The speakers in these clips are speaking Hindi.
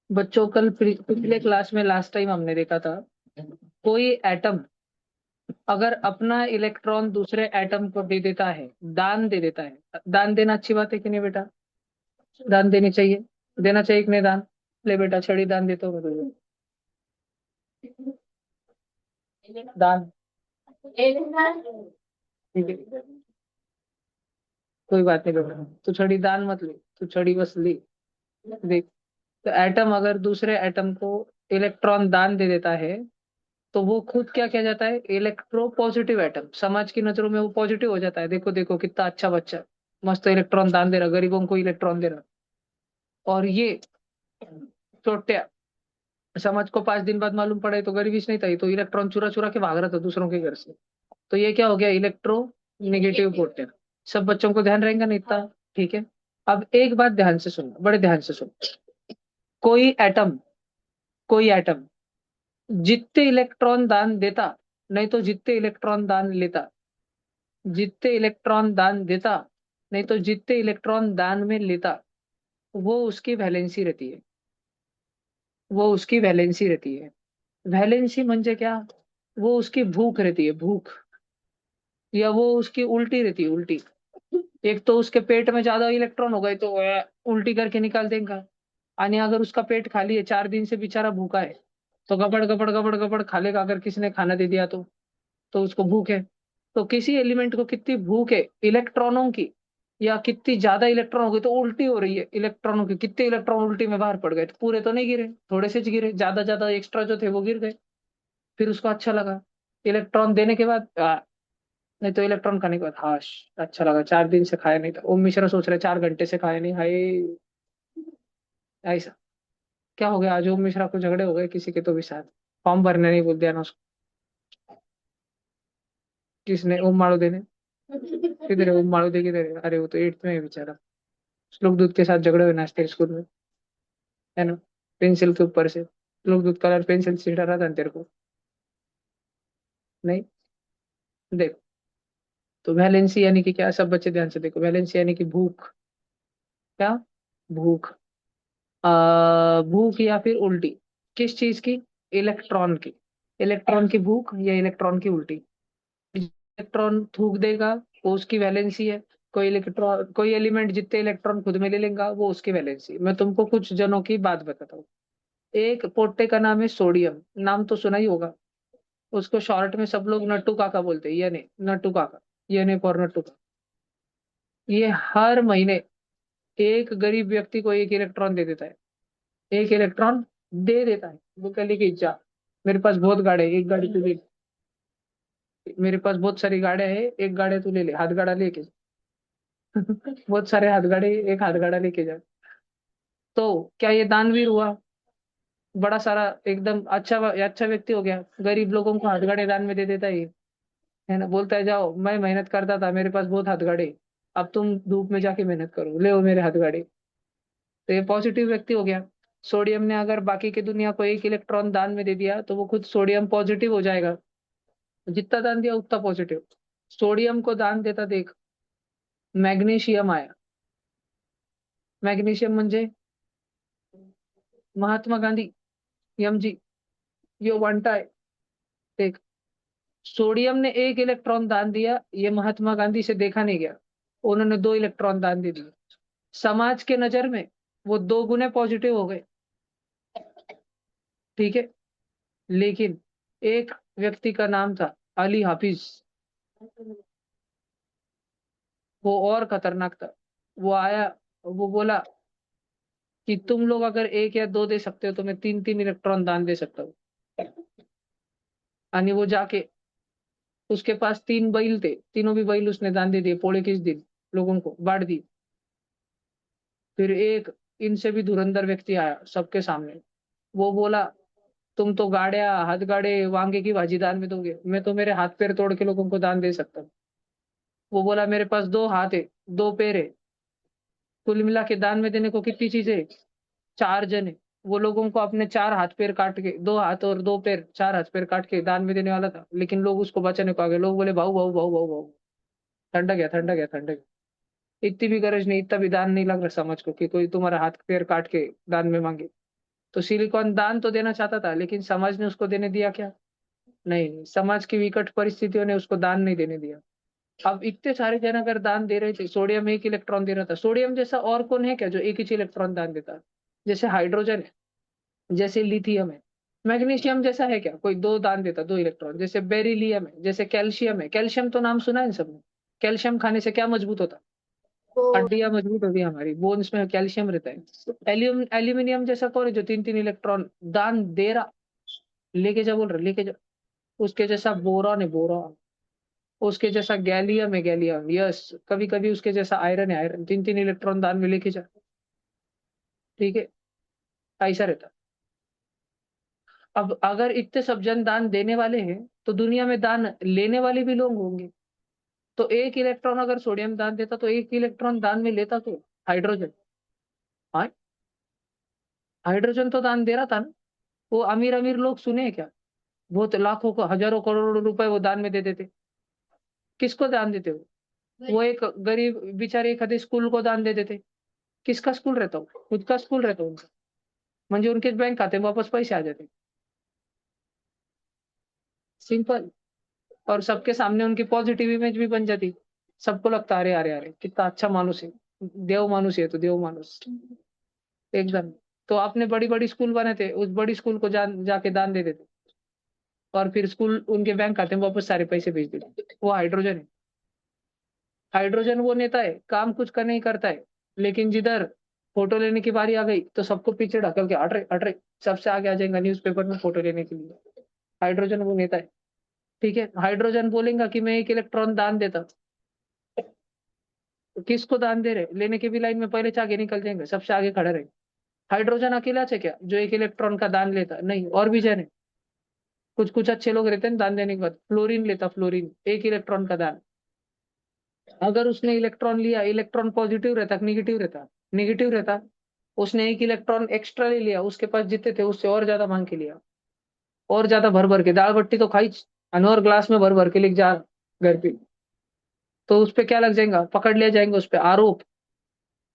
बच्चों, कल पिछले क्लास में लास्ट टाइम हमने देखा था, कोई एटम अगर अपना इलेक्ट्रॉन दूसरे एटम को दे देता है, दान दे देता है। दान देना अच्छी बात है कि नहीं बेटा? दान देनी चाहिए। देना चाहिए कि नहीं दान? ले बेटा, छड़ी दान देता हूँ मैं तुझे। दान। ठीक है, कोई बात नहीं बेटा, तू छड़ी दान मत ले, तू छड़ी बस ले। देख, तो एटम अगर दूसरे एटम को इलेक्ट्रॉन दान दे देता है, तो वो खुद क्या किया जाता है? Electro positive atom. समाज की नजरों में वो पॉजिटिव हो जाता है। देखो देखो कितना अच्छा बच्चा, मस्त इलेक्ट्रॉन दान दे रहा, गरीबों को इलेक्ट्रॉन दे रहा। और ये चोटिया, समाज को 5 दिन बाद मालूम पड़े तो गरीबी से नहीं था, ये तो इलेक्ट्रॉन चुरा चुरा के भाग रहा था दूसरों के घर से। तो ये क्या हो गया? Electro negative potential. सब बच्चों को ध्यान रहेगा नहीं इतना? ठीक है। अब एक बात ध्यान से सुनो, बड़े ध्यान से सुनो। कोई एटम, कोई एटम जितने इलेक्ट्रॉन दान देता, नहीं तो जितने इलेक्ट्रॉन दान लेता, जितने इलेक्ट्रॉन दान देता, नहीं तो जितने इलेक्ट्रॉन दान में लेता, वो उसकी वैलेंसी रहती है। वो उसकी वैलेंसी रहती है। वैलेंसी म्हणजे क्या? वो उसकी भूख रहती है, भूख। या वो उसकी उल्टी रहती है, उल्टी। एक तो उसके पेट में ज्यादा इलेक्ट्रॉन हो गए तो उल्टी करके निकाल देगा। आणि अगर उसका पेट खाली है, 4 दिन से बेचारा भूखा है, तो गबड़ गबड़ गबड़ गबड़ खा लेगा। अगर किसी ने खाना दे दिया तो उसको भूख है। तो किसी एलिमेंट को कितनी भूख है इलेक्ट्रॉनों की, या कितनी ज्यादा इलेक्ट्रॉन हो गई तो उल्टी हो रही है इलेक्ट्रॉनों की, कितने इलेक्ट्रॉन उल्टी में बाहर पड़ गए, तो पूरे तो नहीं गिरे, थोड़े से गिरे, ज्यादा ज्यादा एक्स्ट्रा जो थे वो गिर गए। फिर उसको अच्छा लगा इलेक्ट्रॉन देने के बाद, नहीं तो इलेक्ट्रॉन खाने के बाद हाश, अच्छा लगा, 4 दिन से खाया नहीं था। वो मिश्रा सोच रहे 4 घंटे से खाया नहीं, हाय ऐसा। क्या हो गया? आज ओम मिश्रा को झगड़े हो गए किसी के तो भी साथ, फॉर्म भरने नहीं बोल दिया ना उसको। किसने? ओम माड़ो ने। किधर है ओम माड़ो दे? किधर है? अरे वो तो 8th में है बेचारा। श्लोक दूत के साथ झगड़े हुए नाचते स्कूल में, है ना? पेंसिल के ऊपर से श्लोक दूत कलर पेंसिल से डरा था ना तेरे को? नहीं। देखो, तो वैलेंसी यानी कि क्या? सब बच्चे ध्यान से देखो, वैलेंसी यानी कि भूख। क्या? भूख। भूख या फिर उल्टी, किस चीज की? इलेक्ट्रॉन की। इलेक्ट्रॉन की भूख या इलेक्ट्रॉन की उल्टी। इलेक्ट्रॉन थूक देगा, वो उसकी वैलेंसी है। कोई इलेक्ट्रॉन, कोई एलिमेंट जितने इलेक्ट्रॉन खुद में ले लेगा, वो उसकी वैलेंसी। मैं तुमको कुछ जनों की बात बताता हूँ। एक पोट्टे का नाम है सोडियम, नाम तो सुना ही होगा। उसको शॉर्ट में सब लोग नट्टू काका बोलते हैं, ये नहीं नट्टू काका, ये नहीं पर नट्टू काका। ये हर महीने एक गरीब व्यक्ति को एक इलेक्ट्रॉन दे देता है। एक इलेक्ट्रॉन दे देता है। वो कह लेगी जा, मेरे पास बहुत गाड़े हैं, एक गाड़ी तू ले। मेरे पास बहुत सारी गाड़ियां हैं, एक गाड़ी तू ले ले, हाथ गाड़ा लेके जा। बहुत सारे हाथ गाड़े, एक हाथ गाड़ा लेके जा। तो क्या ये दानवीर हुआ? बड़ा सारा एकदम अच्छा अच्छा व्यक्ति हो गया, गरीब लोगों को हाथ गाड़े दान में दे देता है ना? बोलता है जाओ, मैं मेहनत करता था, मेरे पास बहुत हाथ गाड़े, अब तुम धूप में जाके मेहनत करो, ले मेरे हाथ गाड़े। तो ये पॉजिटिव व्यक्ति हो गया। सोडियम ने अगर बाकी की दुनिया को एक इलेक्ट्रॉन दान में दे दिया, तो वो खुद सोडियम पॉजिटिव हो जाएगा। जितना दान दिया उतना पॉजिटिव। सोडियम को दान देता देख, मैग्नीशियम आया। मैग्नीशियम म्हणजे महात्मा गांधी, यम जी, यो वांटा है। देख, सोडियम ने एक इलेक्ट्रॉन दान दिया, ये महात्मा गांधी से देखा नहीं गया, उन्होंने 2 इलेक्ट्रॉन दान दे दिए। समाज के नजर में वो 2 गुने पॉजिटिव हो गए। ठीक है। लेकिन एक व्यक्ति का नाम था अली हाफिज, वो और खतरनाक था। वो आया, वो बोला कि तुम लोग अगर एक या दो दे सकते हो, तो मैं 3 3 इलेक्ट्रॉन दान दे सकता हूँ। आणि वो जाके, उसके पास 3 बैल थे, तीनों भी बैल उसने दान दे दिए, पोड़े किस दिन लोगों को बांट दी। फिर एक इनसे भी धुरंधर व्यक्ति आया सबके सामने, वो बोला तुम तो गाड़िया हाथ गाड़े वांगे की भाजी दान में दोगे, मैं तो मेरे हाथ पैर तोड़ के लोगों को दान दे सकता हूँ। वो बोला मेरे पास 2 हाथ है, 2 पैर है, कुल मिला के दान में देने को कितनी चीजें है? 4 जन है। वो लोगों को अपने 4 हाथ पैर काट के, 2 हाथ और 2 पैर, 4 हाथ पैर काट के दान में देने वाला था, लेकिन लोग उसको बचाने को आ गए। लोग बोले भाऊ भाऊ भाऊ भाऊ भाऊ, ठंडा गया ठंडा गया ठंडा गया। इतनी भी गरज नहीं, इतना भी दान नहीं लग रहा समझ को कि कोई तुम्हारा हाथ पैर काट के दान में मांगे। तो सिलिकॉन दान तो देना चाहता था, लेकिन समाज ने उसको देने दिया क्या? नहीं, समाज की विकट परिस्थितियों ने उसको दान नहीं देने दिया। अब इतने सारे जन अगर दान दे रहे थे, सोडियम एक इलेक्ट्रॉन दे रहा था, सोडियम जैसा और कौन है क्या जो एक ही इलेक्ट्रॉन दान देता है? जैसे हाइड्रोजन है, जैसे लिथियम है। मैग्नीशियम जैसा है क्या कोई दो दान देता, दो इलेक्ट्रॉन? जैसे बेरिलियम है, जैसे कैल्शियम है। कैल्शियम तो नाम सुना है इन सबने। कैल्शियम खाने से क्या मजबूत होता है? हड्डियां मजबूत होती है हमारी, बोन्स में कैल्शियम रहता है। एल्यूमिनियम जैसा कौन है जो तीन तीन इलेक्ट्रॉन दान दे रहा? लेके जा बोल रहा, लेके जा। उसके जैसा बोरॉन है, बोरॉन। उसके जैसा गैलियम है, गैलियम। यस, कभी कभी उसके जैसा आयरन है, आयरन। तीन तीन इलेक्ट्रॉन दान में लेके जा। ठीक है, ऐसा रहता। अब अगर इतने सब जन दान देने वाले हैं, तो दुनिया में दान लेने वाले भी लोग होंगे। तो एक इलेक्ट्रॉन अगर सोडियम दान देता, तो एक इलेक्ट्रॉन दान में लेता तो हाइड्रोजन। हाँ, हाइड्रोजन तो दान दे रहा था ना। वो अमीर अमीर लोग सुने हैं क्या? वो तो लाखों को, हजारों करोड़ों रुपए वो दान में दे देते। किसको दान देते वो एक गरीब बेचारे एक आधे स्कूल को दान दे देते। किसका स्कूल रहता हो? खुद का स्कूल रहता उनका। म्हणजे उनके बैंक खाते में वापस पैसे आ जाते। सिंपल। और सबके सामने उनकी पॉजिटिव इमेज भी बन जाती। सबको लगता अरे अरे अरे कितना अच्छा मानुस है। देव मानुस है, तो देव मानुस एकदम। तो आपने बड़ी बड़ी स्कूल बने थे, उस बड़ी स्कूल को जाके दान दे देते। और फिर स्कूल उनके बैंक खाते में वापस सारे पैसे भेज देते। वो हाइड्रोजन है। हाइड्रोजन वो नेता है, काम कुछ कर नहीं करता है। लेकिन जिधर फोटो लेने की बारी आ गई, तो सबको पीछे ढकल के हट रहे, सबसे आगे आ जाएगा न्यूज़पेपर में फोटो लेने के लिए। हाइड्रोजन वो नेता है। ठीक है, हाइड्रोजन बोलेगा कि मैं एक इलेक्ट्रॉन दान देता। तो किसको दान दे रहे? लेने के भी लाइन में पहले से आगे निकल जाएंगे, सबसे आगे खड़े रहे। हाइड्रोजन अकेला है क्या जो एक इलेक्ट्रॉन का दान लेता? नहीं, और भी जन है। कुछ कुछ अच्छे लोग रहते हैं दान देने के बाद। फ्लोरीन लेता, फ्लोरीन एक इलेक्ट्रॉन का दान। अगर उसने इलेक्ट्रॉन लिया, इलेक्ट्रॉन पॉजिटिव रहता, नेगेटिव रहता? नेगेटिव रहता। उसने एक इलेक्ट्रॉन एक्स्ट्रा ले लिया, उसके पास जितने थे उससे और ज्यादा मांग के लिया। और ज्यादा भर भर के दाल बट्टी तो खाई, और ग्लास में भर भर के लिख जा घर पे। तो उस पे क्या लग जाएगा? पकड़ लिया जाएंगे उस पे आरोप।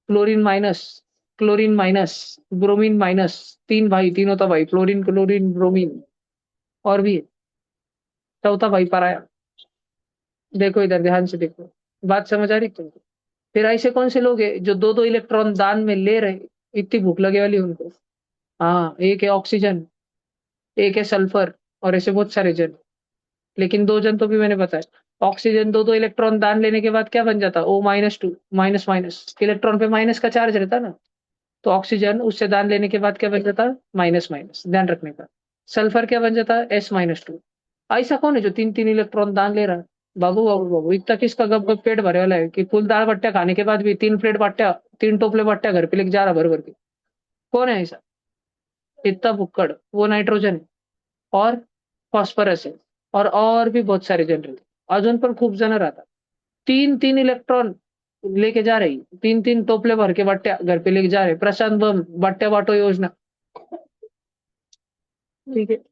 Chlorine minus, chlorine minus, bromine minus. तीन भाई, तीनों था भाई, फ्लोरीन क्लोरीन ब्रोमीन। और भी है। चौथा भाई पराया। देखो इधर ध्यान से देखो। बात समझ आ रही तुमको? फिर ऐसे कौन से लोग हैं जो दो दो इलेक्ट्रॉन दान में ले रहे? इतनी भूख लगे वाली उनको। हाँ, एक है ऑक्सीजन, एक है सल्फर, और ऐसे बहुत सारे जन। लेकिन दो जन तो भी मैंने बताया। ऑक्सीजन दो दो इलेक्ट्रॉन दान लेने के बाद क्या बन जाता? O-2, माइनस माइनस, इलेक्ट्रॉन पे माइनस का चार्ज रहता ना। तो ऑक्सीजन उससे दान लेने के बाद क्या बन जाता? माइनस माइनस, ध्यान रखने का। सल्फर क्या बन जाता? S-2। ऐसा कौन है जो तीन तीन इलेक्ट्रॉन दान ले रहा है? बाबू बाबू बाबू, इतना किसका गप गप पेट भरे वाला है कि फुल दाल बट्टा खाने के बाद भी तीन प्लेट बट्टा, तीन टोपले बट्टा घर पे लेके जा रहा भर भर के? कौन है ऐसा? इतना भुक्कड़। वो नाइट्रोजन है, और फॉस्फरस है, और भी बहुत सारे जनरल। अजून पण खूप जण राहतात। तीन तीन इलेक्ट्रॉन लेके जा रही, तीन तीन टोपले भर के बट्टे घर पे लेके जा रहे। प्रशांत बम बट्टे बांटो योजना। ठीक है,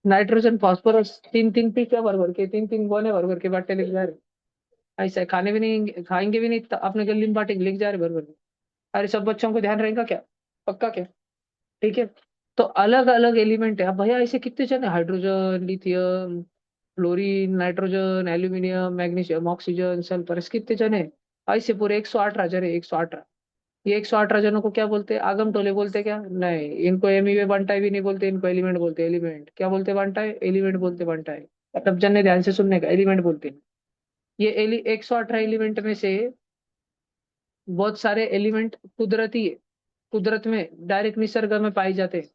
नाइट्रोजन फॉस्फोरस तीन तीन पीके भर भर के, तीन तीन बोने भर भर के बट्टे लेके जा रहे। ऐसा है, खाने भी नहीं, खाएंगे भी नहीं, तो अपने गली में बांटेंगे, लेके जा रहे भर भर के। अरे सब बच्चों को ध्यान रहेगा क्या? पक्का क्या? ठीक है। तो अलग अलग एलिमेंट है। अब भैया ऐसे कितने जन है? Hydrogen, lithium, fluorine, nitrogen, aluminium, magnesium, oxygen, sulphur, ऐसे कितने जन है? ऐसे पूरे 118 जन है, 118। ये 118 जनों को क्या बोलते हैं? आगम टोले बोलते हैं क्या? नहीं, इनको एमिवे बंटाई भी नहीं बोलते, इनको एलिमेंट बोलते हैं। एलिमेंट क्या बोलते? बंटाई, एलिमेंट बोलते बंटाई। तब जन ने ध्यान से सुनने का, एलिमेंट बोलते हैं। ये 118 एलिमेंट में से बहुत सारे एलिमेंट कुदरती है, कुदरत में डायरेक्ट निसर्ग में पाए जाते हैं।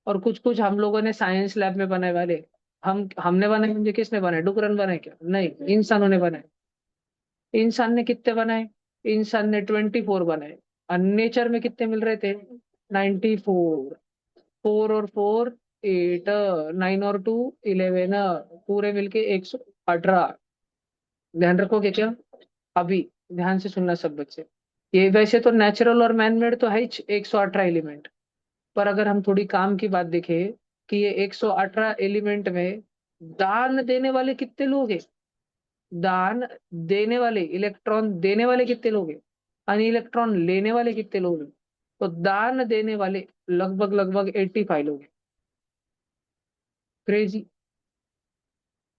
और कुछ कुछ हम लोगों ने साइंस लैब में बनाए वाले। हमने बनाए, मुझे किसने बनाए? डुकरन बनाए क्या? नहीं, इंसानों ने बनाए। इंसान ने कितने बनाए? इंसान ने 24 बनाए। और नेचर में कितने मिल रहे थे? 94। 4 और 4 8, 9 और 2 11, पूरे मिलके 118। ध्यान रखोगे क्या? अभी ध्यान से सुनना सब बच्चे। ये वैसे तो नेचुरल और मैन मेड तो है ही 118 एलिमेंट। पर अगर हम थोड़ी काम की बात देखें कि ये 118 एलिमेंट में दान देने वाले कितने लोग हैं? दान देने वाले, इलेक्ट्रॉन देने वाले कितने लोग हैं? और इलेक्ट्रॉन लेने वाले कितने लोग हैं? तो दान देने वाले लगभग लगभग 85 लोग हैं। क्रेजी।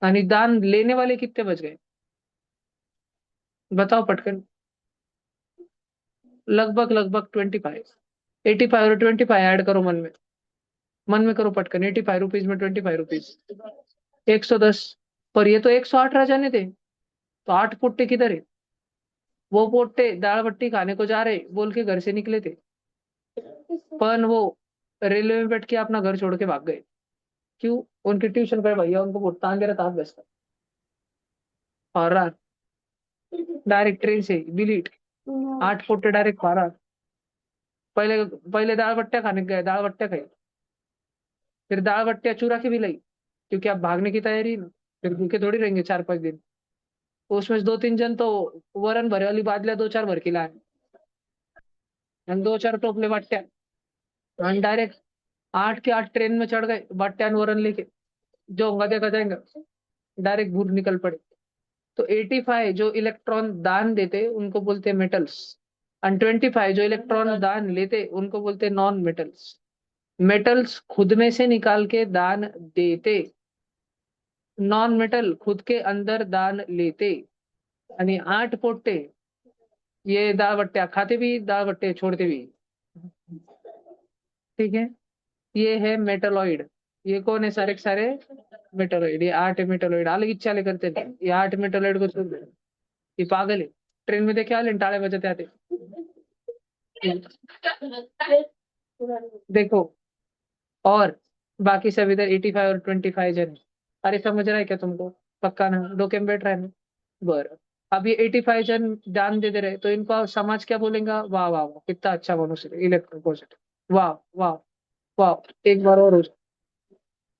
यानी दान लेने वाले कितने बच गए? बताओ पटकन। लगभग लगभग 25। 85 और 25 ऐड करो मन में। मन में करो पटकन, 85 रुपीज में 25 रुपीज। 110। पर ये तो 108 राजाने थे। तो 8 पोट्टे किधर है? वो पोट्टे दाल बट्टी खाने को जा रहे बोल के घर से निकले थे, पर वो रेलवे में बैठ के अपना घर छोड़ के भाग गए। क्यों? उनके ट्यूशन पर भैया उनको भुगतान दे रहा था व्यस्त। और डायरेक्ट ट्रेन से बिलीट। 8 पोट्टे डायरेक्ट फरार। पहले पहले दाल बट्टा खाने गए, दाल बट्टा खाई। फिर दाल बट्टिया चूरा के भी लाई, क्योंकि आप भागने की तैयारी है ना। फिर भूखे थोड़ी रहेंगे 4-5 दिन। उसमें से 2-3 जन तो वरन भरे वाली बादलिया 2-4 भर के लाए। हम 2-4 टोपले बट्टिया। हम डायरेक्ट 8 के 8 ट्रेन में चढ़ गए बट्टिया वरन लेके। जो होगा देखा जाएगा। डायरेक्ट भूर निकल पड़े। तो 85 जो इलेक्ट्रॉन दान देते उनको बोलते हैं मेटल्स। और 25 जो इलेक्ट्रॉन दान लेते उनको बोलते हैं नॉन मेटल्स। मेटल्स खुद में से निकाल के दान देते, नॉन मेटल खुद के अंदर दान लेते। यानी 8 पोट्टे ये दाल बट्टिया खाते भी, दाल बट्टे छोड़ते भी। ठीक है। ये है मेटलॉइड। ये कौन है? सारे के सारे मेटलॉइड। ये 8 मेटलॉइड अलग इच्छा करते थे। ये 8 मेटलॉइड को छोड़ दे। ये पागल है। ट्रेन में देखे वाले टाले बजाते आते। देखो। और बाकी सब इधर 85 और 25 जन। अरे समझ रहा है क्या तुमको? पक्का ना? डोके में बैठ रहा है ना? बरं। अब ये 85 जन दान दे दे रहे तो इनको समाज क्या बोलेगा? वाह वाह वाह, कितना अच्छा मनुष्य है, इलेक्ट्रो पॉजिटिव। वाह वाह वाह। एक बार और हो जाए।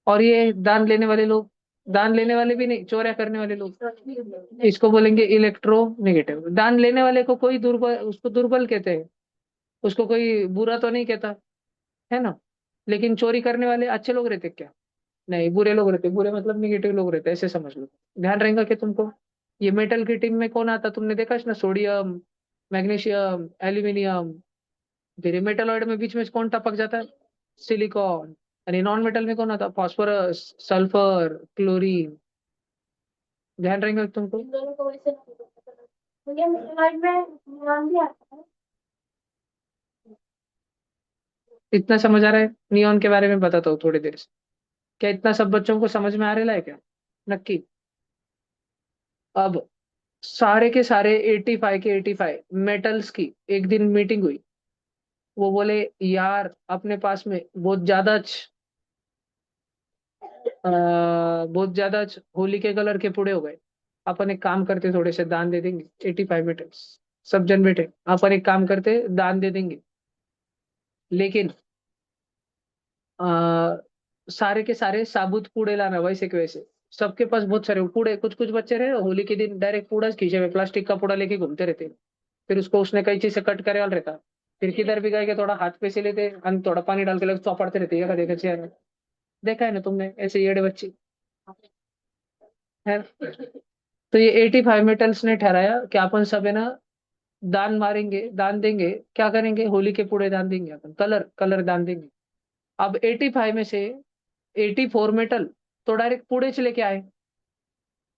और ये दान लेने वाले लोग, दान लेने वाले भी नहीं, चोरिया करने वाले लोग, इसको बोलेंगे इलेक्ट्रो नेगेटिव। दान लेने वाले को कोई दुर्बल, उसको दुर्बल कहते हैं। उसको कोई बुरा तो नहीं कहता, है ना? लेकिन चोरी करने वाले अच्छे लोग रहते क्या? नहीं, बुरे लोग रहते। बुरे मतलब निगेटिव लोग रहते, ऐसे समझ लो। ध्यान रहेगा कि तुमको। ये मेटल की टीम में कौन आता तुमने देखा है ना? Sodium, magnesium, aluminium. फिर मेटलॉइड में बीच में कौन टपक जाता है? सिलिकॉन। यानी नॉन मेटल में कौन आता? Phosphorus, sulphur, chlorine. ध्यान रहेगा तुमको। इतना समझ आ रहा है? नियॉन के बारे में बताता हूँ थोड़ी देर से। क्या इतना सब बच्चों को समझ में आ रहा है क्या? नक्की। अब सारे के सारे 85 के 85 मेटल्स की एक दिन मीटिंग हुई। वो बोले यार अपने पास में बहुत ज्यादा होली के कलर के पूड़े हो गए। अपन एक काम करते, थोड़े से दान दे देंगे। 85 मेटल्स। सब जन बैठे, अपन एक काम करते दान दे देंगे। लेकिन आ, सारे के सारे साबुत कूड़े लाना वैसे के वैसे। सबके पास बहुत सारे कूड़े, कुछ कुछ बच्चे रहे होली के दिन डायरेक्ट कूड़ा खींचे हुए प्लास्टिक का कूड़ा लेके घूमते रहते। फिर उसको उसने कैंची से कट करे वाल रहता। फिर किधर भी गए के थोड़ा हाथ पे से लेते और थोड़ा पानी डाल के लग चौपड़ते रहते, ये देखा चेहरा। देखा है ना तुमने ऐसे येड़े बच्चे? है ना? तो ये 85 मेटल्स ने ठहराया कि अपन सब है ना, दान मारेंगे, दान देंगे। क्या करेंगे? होली के पूरे दान देंगे, अपन कलर कलर दान देंगे। अब 85 में से 84 मेटल तो डायरेक्ट पूड़े से लेके आए।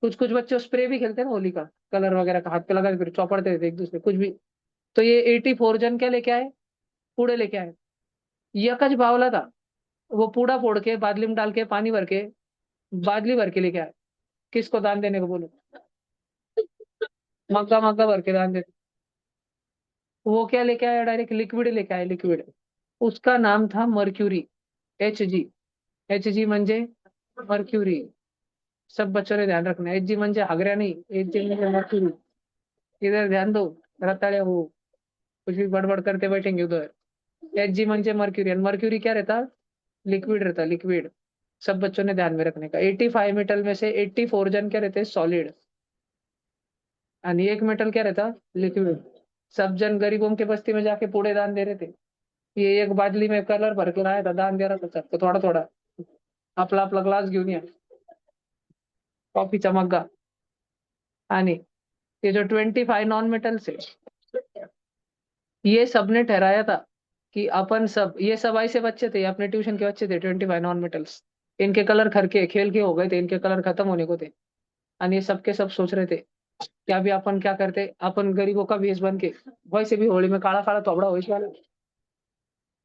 कुछ कुछ बच्चे स्प्रे भी खेलते हैं ना होली का, कलर वगैरह का हाथ पे लगा के फिर चौपड़ते रहते एक दूसरे कुछ भी। तो ये 84 जन क्या लेके आए? कूड़े लेके आए। यकच बावला था। वो पूड़ा फोड़ के बादली में डाल के पानी भर के बादली भर के लेके आए। किसको दान देने को बोलो? मग्गा मग्गा भर के दान दे। वो क्या लेके आया? डायरेक्ट लिक्विड लेके आया, लिक्विड। उसका नाम था मर्क्यूरी। Hg। Hg म्हणजे मर्क्यूरी। सब बच्चों ने ध्यान रखना, Hg म्हणजे हगऱ्या नहीं, Hg म्हणजे मर्क्यूरी। इधर ध्यान दो। रताड़े हो, कुछ भी बड़बड़ करते बैठेंगे उधर। Hg म्हणजे मर्क्यूरी, और मर्क्यूरी क्या रहता? लिक्विड रहता, लिक्विड। सब बच्चों ने ध्यान में रखने का। 85 मेटल में से 84 जन क्या रहते? सॉलिड। और एक मेटल क्या रहता? लिक्विड। सब जन गरीबों के बस्ती में जाके कूड़े दान दे रहे थे। ये एक बादली में कलर भर के लाया था, दान दे रहा था सबको थोड़ा थोड़ा। आपला आपला ग्लास घेऊन या, कॉफी चमकगा। आणि ये जो 25 नॉन मेटल्स है, ये सबने ठहराया था कि अपन सब ये सब ऐसे बच्चे थे, अपने ट्यूशन के बच्चे थे, 25 नॉन मेटल्स। इनके कलर खर के खेल के हो गए थे, इनके कलर खत्म होने को थे। और ये सबके सब सोच रहे थे कि अभी अपन क्या करते, अपन गरीबों का भेष बन के वैसे भी होली में काला काला थोबड़ा हो वाला,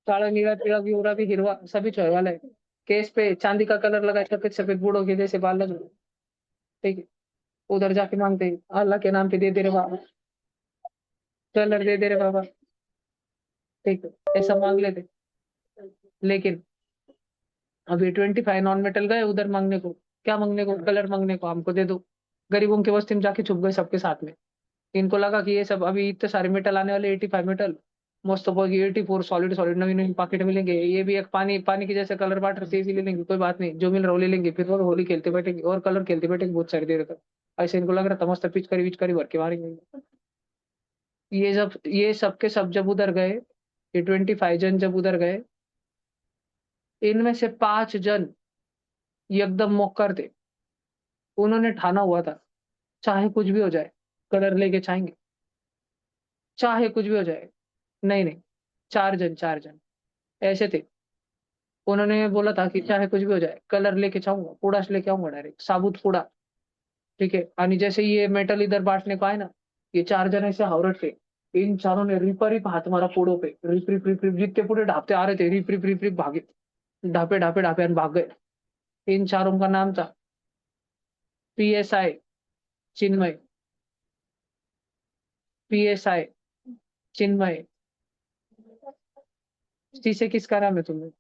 काला नीला पीला भी हो रहा भी हिरवा सभी छोए वाला है। केस पे चांदी का कलर लगा, सफेद सफेद बूढ़ों के जैसे बाल लग रहे। ठीक है। उधर जाके मांगते हैं, अल्लाह के नाम पे दे दे रे बाबा, कलर दे दे रे बाबा। ठीक है, ऐसा मांग लेते। लेकिन अभी 25 नॉन मेटल गए उधर मांगने को, क्या मांगने को, कलर मांगने को, हमको दे दो। गरीबों के बस्ती में जाके छुप गए सबके साथ में। इनको लगा कि ये सब अभी इतने सारे मेटल आने वाले, 85 मेटल, मस्त होगी, 84 सॉलिड सॉलिड नवीन नवीन पॉकेट मिलेंगे, ये भी एक पानी पानी की जैसे कलर बांट रहे थे, इसी ले लेंगे, कोई बात नहीं, जो मिल रहा है वो ले लेंगे, फिर वो होली खेलते बैठेंगे और कलर खेलते बैठेंगे बहुत सारी देर तक। ऐसे इनको लग रहा था मस्त पिचकारी विचकारी भर के मारेंगे। ये सबके सब जब उधर गए, ये 25 जन जब उधर गए, इनमें से 5 जन एकदम मौकर थे। उन्होंने ठाना हुआ था, चाहे कुछ भी हो जाए कलर लेके जाएंगे, चाहे कुछ भी हो जाए। नहीं नहीं, 4 जन, 4 जन ऐसे थे। उन्होंने बोला था कि चाहे कुछ भी हो जाए कलर लेके जाऊंगा, कूड़ा से लेके आऊंगा, डायरेक्ट साबुत कूड़ा। ठीक है। आणि जैसे ये मेटल इधर बांटने को आए ना, ये 4 जन ऐसे हावरट थे। इन चारों ने रिप रिप हाथ मारा पोड़ों पे, रिप रिप रिप रिप, जितने पूरे ढापते आ रहे थे, रिप रिप रिप रिप भागे, ढापे ढापे ढापे और भाग गए। इन चारों का नाम था PSI चिन्मय, PSI चिन्मय। सी से किसका नाम है तुम्हें?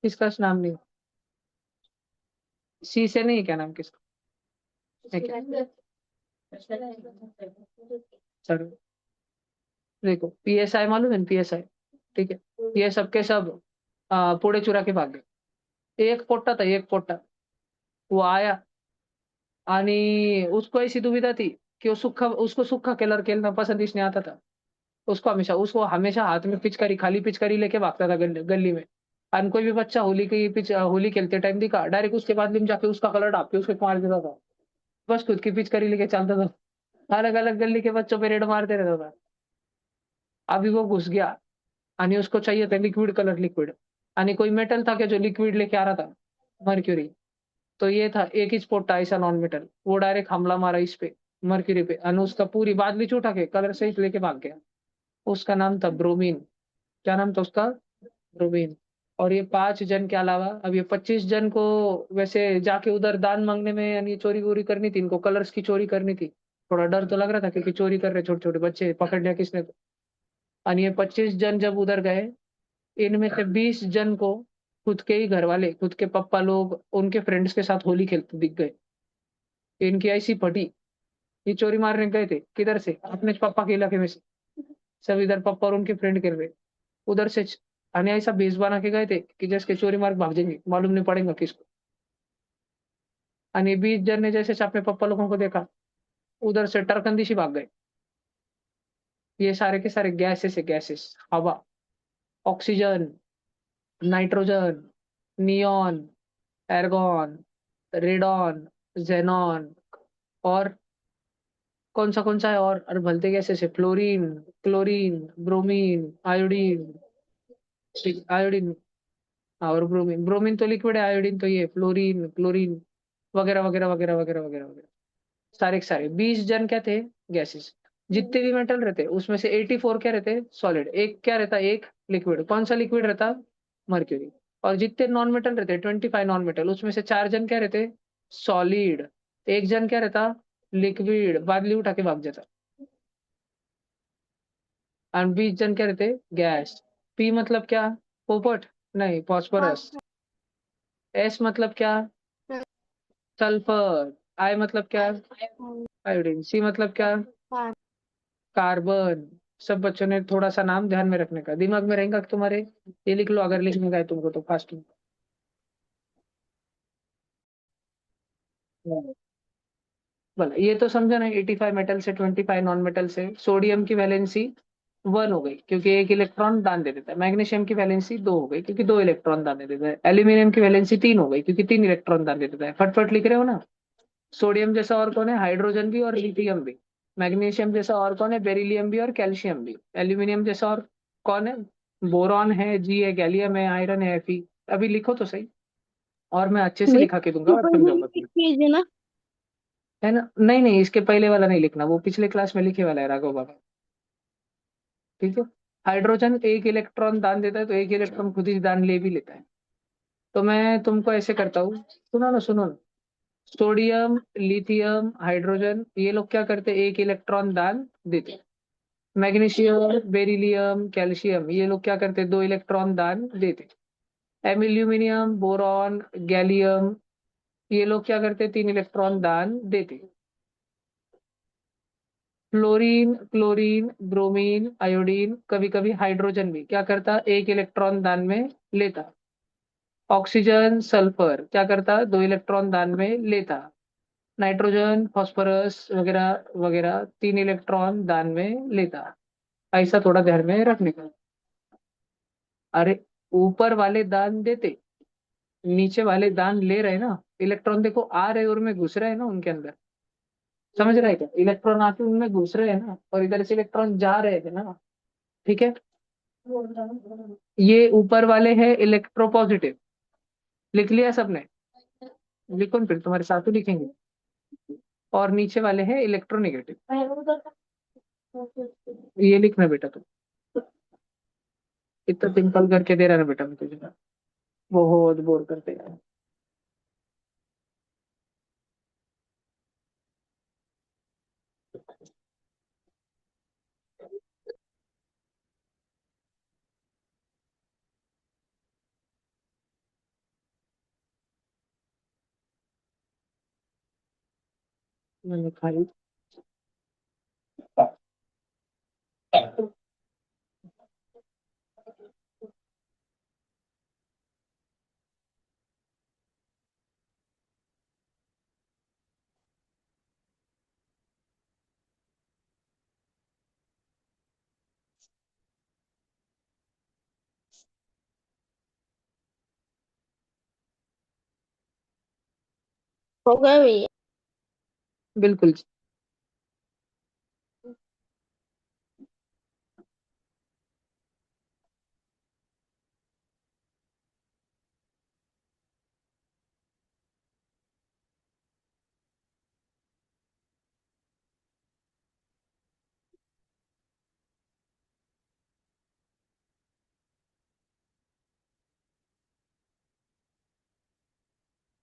किसका नाम नहीं? सी से नहीं, क्या नाम किसका है क्या? सर देखो, PSI मालूम है, PSI। ठीक है। ये सबके सब पूरे चुरा के भाग गए। एक पोट्टा था, एक पोट्टा, वो आया। आणि उसको ऐसी दुविधा थी कि उसको सूखा कलर खेलना पसंद इसने आता था। उसको हमेशा हाथ में पिचकारी, खाली पिचकारी लेके भागता था गली गली में। और कोई भी बच्चा होली खेलते टाइम दिखा, डायरेक्ट उसके बाद में जाके उसका कलर ढाप के उसको मार देता था। बस खुद की पिचकारी लेके चलता था, अलग अलग गली के बच्चों पे रेड मारते रहता था। अभी वो घुस गया, आणि उसको चाहिए था लिक्विड कलर, लिक्विड। आणि कोई मेटल था क्या जो लिक्विड लेके आ रहा था? मर्क्यूरी। तो ये था एक ही स्पॉट था ऐसा नॉन मेटल, वो डायरेक्ट हमला मारा इस पे, मर्क्यूरी पे, और उसका पूरी बादली छूटा के कलर सहित लेके भाग गया। उसका नाम था ब्रोमीन। क्या नाम था उसका? ब्रोमीन। और ये 5 जन के अलावा अब ये 25 जन को वैसे जाके उधर दान मांगने में यानी चोरी वोरी करनी थी, इनको कलर्स की चोरी करनी थी। थोड़ा डर तो लग रहा था क्योंकि चोरी कर रहे छोटे छोटे बच्चे, पकड़ लिया किसने तो। और ये 25 जन जब उधर गए, इनमें से 20 जन को खुद के ही घर वाले, खुद के पप्पा लोग उनके फ्रेंड्स के साथ होली खेलते दिख गए। इनकी ऐसी फटी, ये चोरी मारने गए थे किधर से, अपने पापा के इलाके में से। सब इधर पापा और उनके फ्रेंड खेल रहे, उधर से अन्य ऐसा बेस बना के गए थे कि जैसे चोरी मार भाग जाएंगे, मालूम नहीं पड़ेगा किसको। आणि 20 जन ने जैसे अपने पप्पा लोगों को देखा, उधर से टरकंदिशी भाग गए। ये सारे के सारे गैसेस है, गैसेस, हवा, oxygen, nitrogen, neon, argon, radon, xenon, और कौन सा है, और भलते गैसेस है, fluorine, chlorine, bromine, iodine. Iodine, हाँ, और ब्रोमीन, ब्रोमीन तो लिक्विड है, आयोडीन तो ये फ्लोरीन, क्लोरीन, वगैरह वगैरह वगैरह वगैरह वगैरह वगैरह। सारे के सारे 20 जन क्या थे? गैसेस। जितने भी मेटल रहते उसमें से 84 क्या रहते? सॉलिड। एक क्या रहता? एक लिक्विड। कौन सा लिक्विड रहता? मर्क्यूरी। और जितने नॉन मेटल रहते 25 नॉन मेटल, उसमें से 4 जन क्या रहते? सॉलिड। 1 जन क्या रहता? लिक्विड, बादली उठा के भाग जाता। और 20 जन क्या रहते? गैस। पी मतलब क्या? पोपट? नहीं, फॉस्फोरस। एस मतलब क्या? सल्फर। आई मतलब क्या? आयोडीन। सी मतलब क्या? कार्बन। सब बच्चों ने थोड़ा सा नाम ध्यान में रखने का, दिमाग में रहेगा कि तुम्हारे। ये लिख लो अगर लिखने का है तुमको तो फास्ट में। बोला ये तो समझा ना, 85 मेटल से 25 नॉन मेटल से सोडियम की वैलेंसी 1 हो गई क्योंकि एक इलेक्ट्रॉन दान दे देता है। मैग्नीशियम की वैलेंसी 2 हो गई क्योंकि 2 इलेक्ट्रॉन दान दे देता है। एल्यूमिनियम की वैलेंसी 3 हो गई क्योंकि 3 इलेक्ट्रॉन दान दे देता है। फटफट लिख रहे हो ना? सोडियम जैसा और कौन है? हाइड्रोजन भी और लिथियम भी। मैग्नीशियम जैसा और कौन है? बेरिलियम भी और कैल्शियम भी। एल्यूमिनियम जैसा और कौन है? बोरॉन है, जी है, गैलियम है, आयरन है, Fe। अभी लिखो तो सही, और मैं अच्छे से वही लिखा के दूंगा और सुपर समझाऊंगा हीलिंग तुम्हें। चीज है ना। है ना? नहीं नहीं, इसके पहले वाला नहीं लिखना, वो पिछले क्लास में लिखे वाला है राघव बाबा। ठीक है। हाइड्रोजन एक इलेक्ट्रॉन दान देता है, तो एक इलेक्ट्रॉन खुद ही दान ले भी लेता है। तो मैं तुमको ऐसे करता हूँ, सुनो ना, सुनो ना। सोडियम, लिथियम, हाइड्रोजन, ये लोग क्या करते हैं? एक इलेक्ट्रॉन दान देते हैं। मैग्नीशियम, बेरिलियम, कैल्शियम, ये लोग क्या करते हैं? दो इलेक्ट्रॉन दान देते हैं। एल्यूमिनियम, बोरॉन, गैलियम, ये लोग क्या करते हैं? तीन इलेक्ट्रॉन दान देते हैं। फ्लोरीन, क्लोरीन, ब्रोमीन, आयोडीन, कभी कभी हाइड्रोजन भी क्या करता? एक इलेक्ट्रॉन दान में लेता। ऑक्सीजन, सल्फर क्या करता? दो इलेक्ट्रॉन दान में लेता। नाइट्रोजन, फास्फोरस वगैरह वगैरह तीन इलेक्ट्रॉन दान में लेता। ऐसा थोड़ा ध्यान में रखने का। अरे, ऊपर वाले दान देते, नीचे वाले दान ले रहे ना। इलेक्ट्रॉन देखो आ रहे और में घुस रहे हैं ना उनके अंदर। समझ रहे हैं क्या? इलेक्ट्रॉन आके उनमें घुस रहे हैं ना, और इधर से इलेक्ट्रॉन जा रहे थे ना। ठीक है। ये ऊपर वाले हैं इलेक्ट्रोपॉजिटिव। लिख लिया सबने? लिखो न फिर, तुम्हारे साथ ही लिखेंगे। और नीचे वाले हैं इलेक्ट्रोनेगेटिव। ये लिखना बेटा तुम। इतना सिंपल करके दे रहा ना बेटा मैं तुझे। बहुत बोर करते हैं। मैंने खाई। हो गए भैया। बिल्कुल।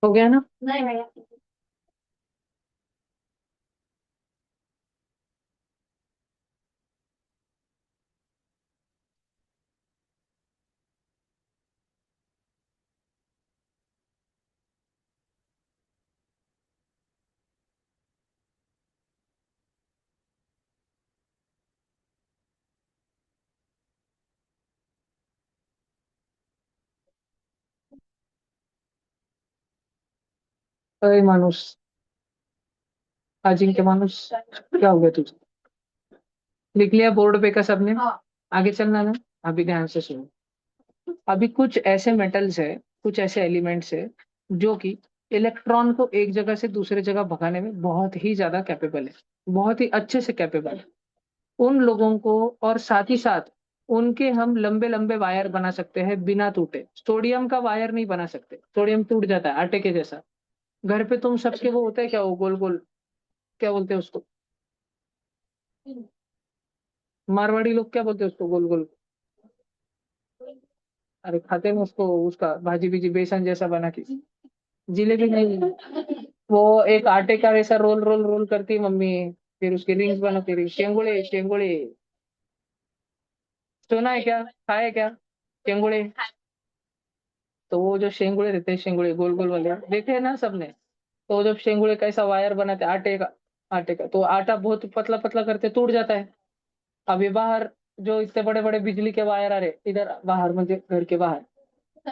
हो गया ना? नहीं भैया। अरे मानुस, अजिंक्य मानुस, क्या हो गया तुझे? लिख लिया बोर्ड पे का सबने? हाँ। आगे चलना ना। अभी ध्यान से सुनो। अभी कुछ ऐसे मेटल्स है, कुछ ऐसे एलिमेंट्स है, जो कि इलेक्ट्रॉन को एक जगह से दूसरे जगह भगाने में बहुत ही ज्यादा कैपेबल है। बहुत ही अच्छे से कैपेबल है। उन लोगों को, और साथ ही साथ उनके हम लंबे लंबे वायर बना सकते हैं बिना टूटे। सोडियम का वायर नहीं बना सकते, सोडियम टूट जाता है आटे के जैसा। घर पे तुम सबके वो होता है क्या, वो गोल गोल, क्या बोलते हैं उसको? मारवाड़ी लोग क्या बोलते हैं उसको, गोल गोल? अरे खाते हैं ना उसको, उसका भाजी बीजी बेसन जैसा बना के। जिलेबी नहीं, वो एक आटे का वैसा रोल रोल रोल करती है मम्मी। फिर उसके रिंग्स बनाती रही, शेंगुड़े शेंगुड़े। सुना है क्या? खाए क्या शेंगुड़े? तो वो जो शेंगुड़े रहते हैं, शेंगुड़े गोल गोल वाले देखे हैं ना सबने। तो जब शेंगुड़े कैसा वायर बनाते हैं आटे का, आटे का तो आटा बहुत पतला पतला करते टूट जाता है। अभी बाहर जो इतने बड़े बड़े बिजली के वायर आ रहे इधर बाहर, मुझे घर के बाहर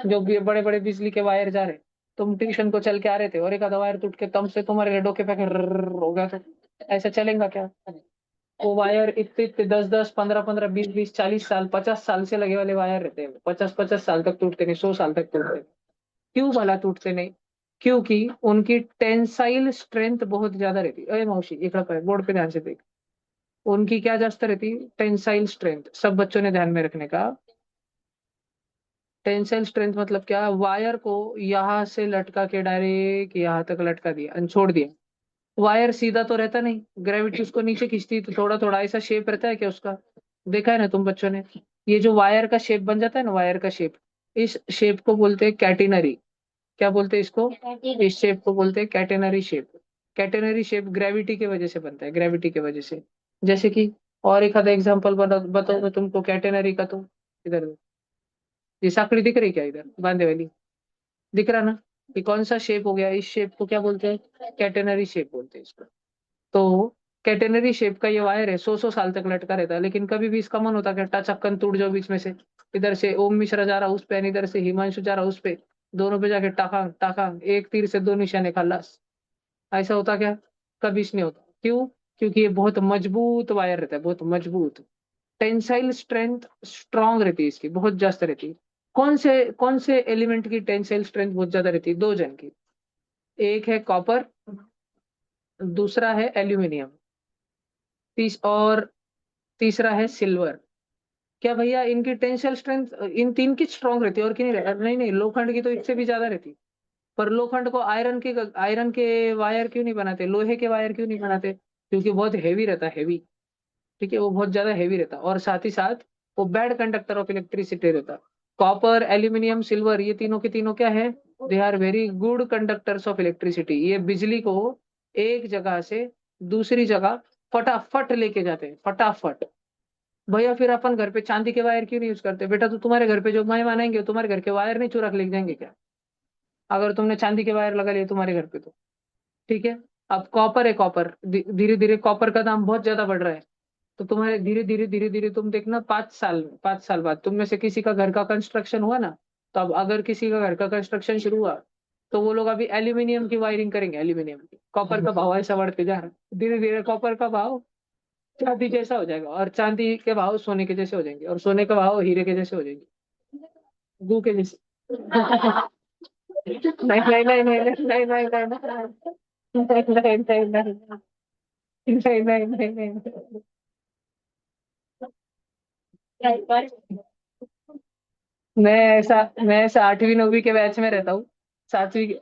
जो भी बड़े बड़े बिजली के वायर जा रहे। तुम ट्यूशन को चल के आ रहे थे और एक आधा वायर टूट के तम से तुम्हारे डोके पे हो गया, तो ऐसा चलेगा क्या? वो वायर इतने इतने 10 10 15 15 20 20 40 साल 50 साल से लगे वाले वायर रहते हैं, 50 50 साल तक टूटते नहीं, 100 साल तक टूटते नहीं। क्यों भला टूटते नहीं? क्योंकि उनकी टेंसाइल स्ट्रेंथ बहुत ज्यादा रहती है। अरे मौसी, एक बोर्ड पे ध्यान से देख। उनकी क्या जास्त रहती, टेंसाइल स्ट्रेंथ। सब बच्चों ने ध्यान में रखने का। टेंसाइल स्ट्रेंथ मतलब क्या, वायर को यहाँ से लटका के डायरेक्ट यहाँ तक लटका दिया और छोड़ दिया। वायर सीधा तो रहता नहीं, ग्रेविटी उसको नीचे खींचती है, तो थोड़ा थोड़ा ऐसा शेप रहता है क्या उसका, देखा है ना तुम बच्चों ने। ये जो वायर का शेप बन जाता है ना, वायर का शेप, इस शेप को बोलते हैं कैटेनरी। क्या बोलते हैं इसको, इस शेप को बोलते हैं catenary shape. Catenary shape gravity की वजह से बनता है, ग्रेविटी की वजह से। जैसे कि और एक आधा एग्जांपल बताओ मैं तुमको कैटेनरी का तो। इधर ये साकड़ी दिख रही क्या, इधर बांधे वाली, दिख रहा ना। ये कौन सा शेप हो गया, इस शेप को क्या बोलते हैं, कैटेनरी शेप बोलते हैं इसको। तो कैटेनरी शेप का ये वायर है, 100 100 साल तक लटका रहता है, लेकिन कभी भी इसका मन होता है कि टचक्कन टूट जाओ बीच में से। इधर से ओम मिश्रा जा रहा उस पे, and इधर से हिमांशु जा रहा उस पे, दोनों पे जाके टाका टाका, एक तीर से दो निशाने, खल्लास। ऐसा होता क्या, कभी नहीं होता। क्यों, क्योंकि ये बहुत मजबूत वायर रहता है, बहुत मजबूत। टेंसाइल स्ट्रेंथ स्ट्रांग रहती है इसकी, बहुत ज्यादा रहती है। कौन से एलिमेंट की टेंसाइल स्ट्रेंथ बहुत ज्यादा रहती है, दो जन की। एक है कॉपर, दूसरा है एल्यूमिनियम। और तीसरा है सिल्वर। क्या भैया इनकी टेंसाइल स्ट्रेंथ इन तीन की स्ट्रांग रहती है और की नहीं रहती, नहीं नहीं, लोखंड की तो इससे भी ज्यादा रहती। पर लोखंड को आयरन के वायर क्यों नहीं बनाते, लोहे के वायर क्यों नहीं बनाते, क्योंकि बहुत हैवी रहता है, हैवी। ठीक है, वो बहुत ज्यादा हैवी रहता है, और साथ ही साथ वो बैड कंडक्टर ऑफ इलेक्ट्रिसिटी रहता है। कॉपर, एल्यूमिनियम, सिल्वर, ये तीनों के तीनों क्या है, they are very good conductors of electricity. ये बिजली को एक जगह से दूसरी जगह फटाफट लेके जाते हैं, फटाफट। भैया फिर अपन घर पे चांदी के वायर क्यों नहीं यूज करते, बेटा तो तुम्हारे घर पे जो मेहमान आएंगे वो तुम्हारे घर के वायर नहीं चुरा के ले जाएंगे क्या, अगर तुमने चांदी के वायर लगा लिए तुम्हारे घर पे तो। ठीक है। अब कॉपर है, कॉपर धीरे धीरे कॉपर का दाम बहुत ज्यादा बढ़ रहा है। तो तुम्हारे धीरे धीरे तुम देखना, 5 साल में, 5 साल बाद तुम में से किसी का घर का कंस्ट्रक्शन हुआ ना, तो अब अगर किसी का घर का कंस्ट्रक्शन शुरू हुआ, तो वो लोग अभी एल्यूमिनियम की वायरिंग करेंगे, एल्यूमिनियम की। कॉपर का भाव ऐसा बढ़ते जा रहा है, धीरे धीरे कॉपर का भाव चांदी जैसा हो जाएगा, और चांदी के भाव सोने के जैसे हो जाएंगे, और सोने का भाव हीरे के जैसे हो जाएंगे, गू के जैसे। नहीं नहीं नहीं नहीं नहीं नहीं नहीं नहीं नहीं नहीं नहीं नहीं नहीं नहीं। मैं ऐसा 8वीं 9वीं के बैच में रहता हूँ। सातवीं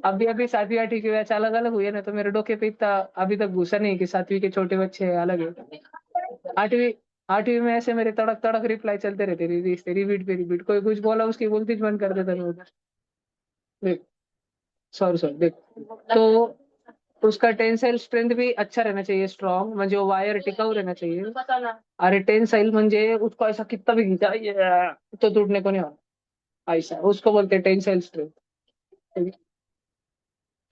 अभी अभी 7वीं 8वीं के बैच अलग अलग हुए ना, तो मेरे डोके पे इतना अभी तक घुसा नहीं कि 7वीं के छोटे बच्चे अलग है। 8वीं 8वीं में ऐसे मेरे तड़क तड़क रिप्लाई चलते रहते, रिपीट पे रिपीट, कोई कुछ बोला उसकी बोलती बंद कर देता था उधर। देख, सॉरी सॉरी, देख। तो उसका टेंसाइल स्ट्रेंथ भी अच्छा रहना चाहिए, स्ट्रॉन्ग, म्हणजे वायर टिकाऊ रहना चाहिए। अरे टेंसाइल म्हणजे उसको ऐसा कितना भी खींचा ये तो टूटने को नहीं होना, ऐसा उसको बोलते हैं टेंसाइल स्ट्रेंथ।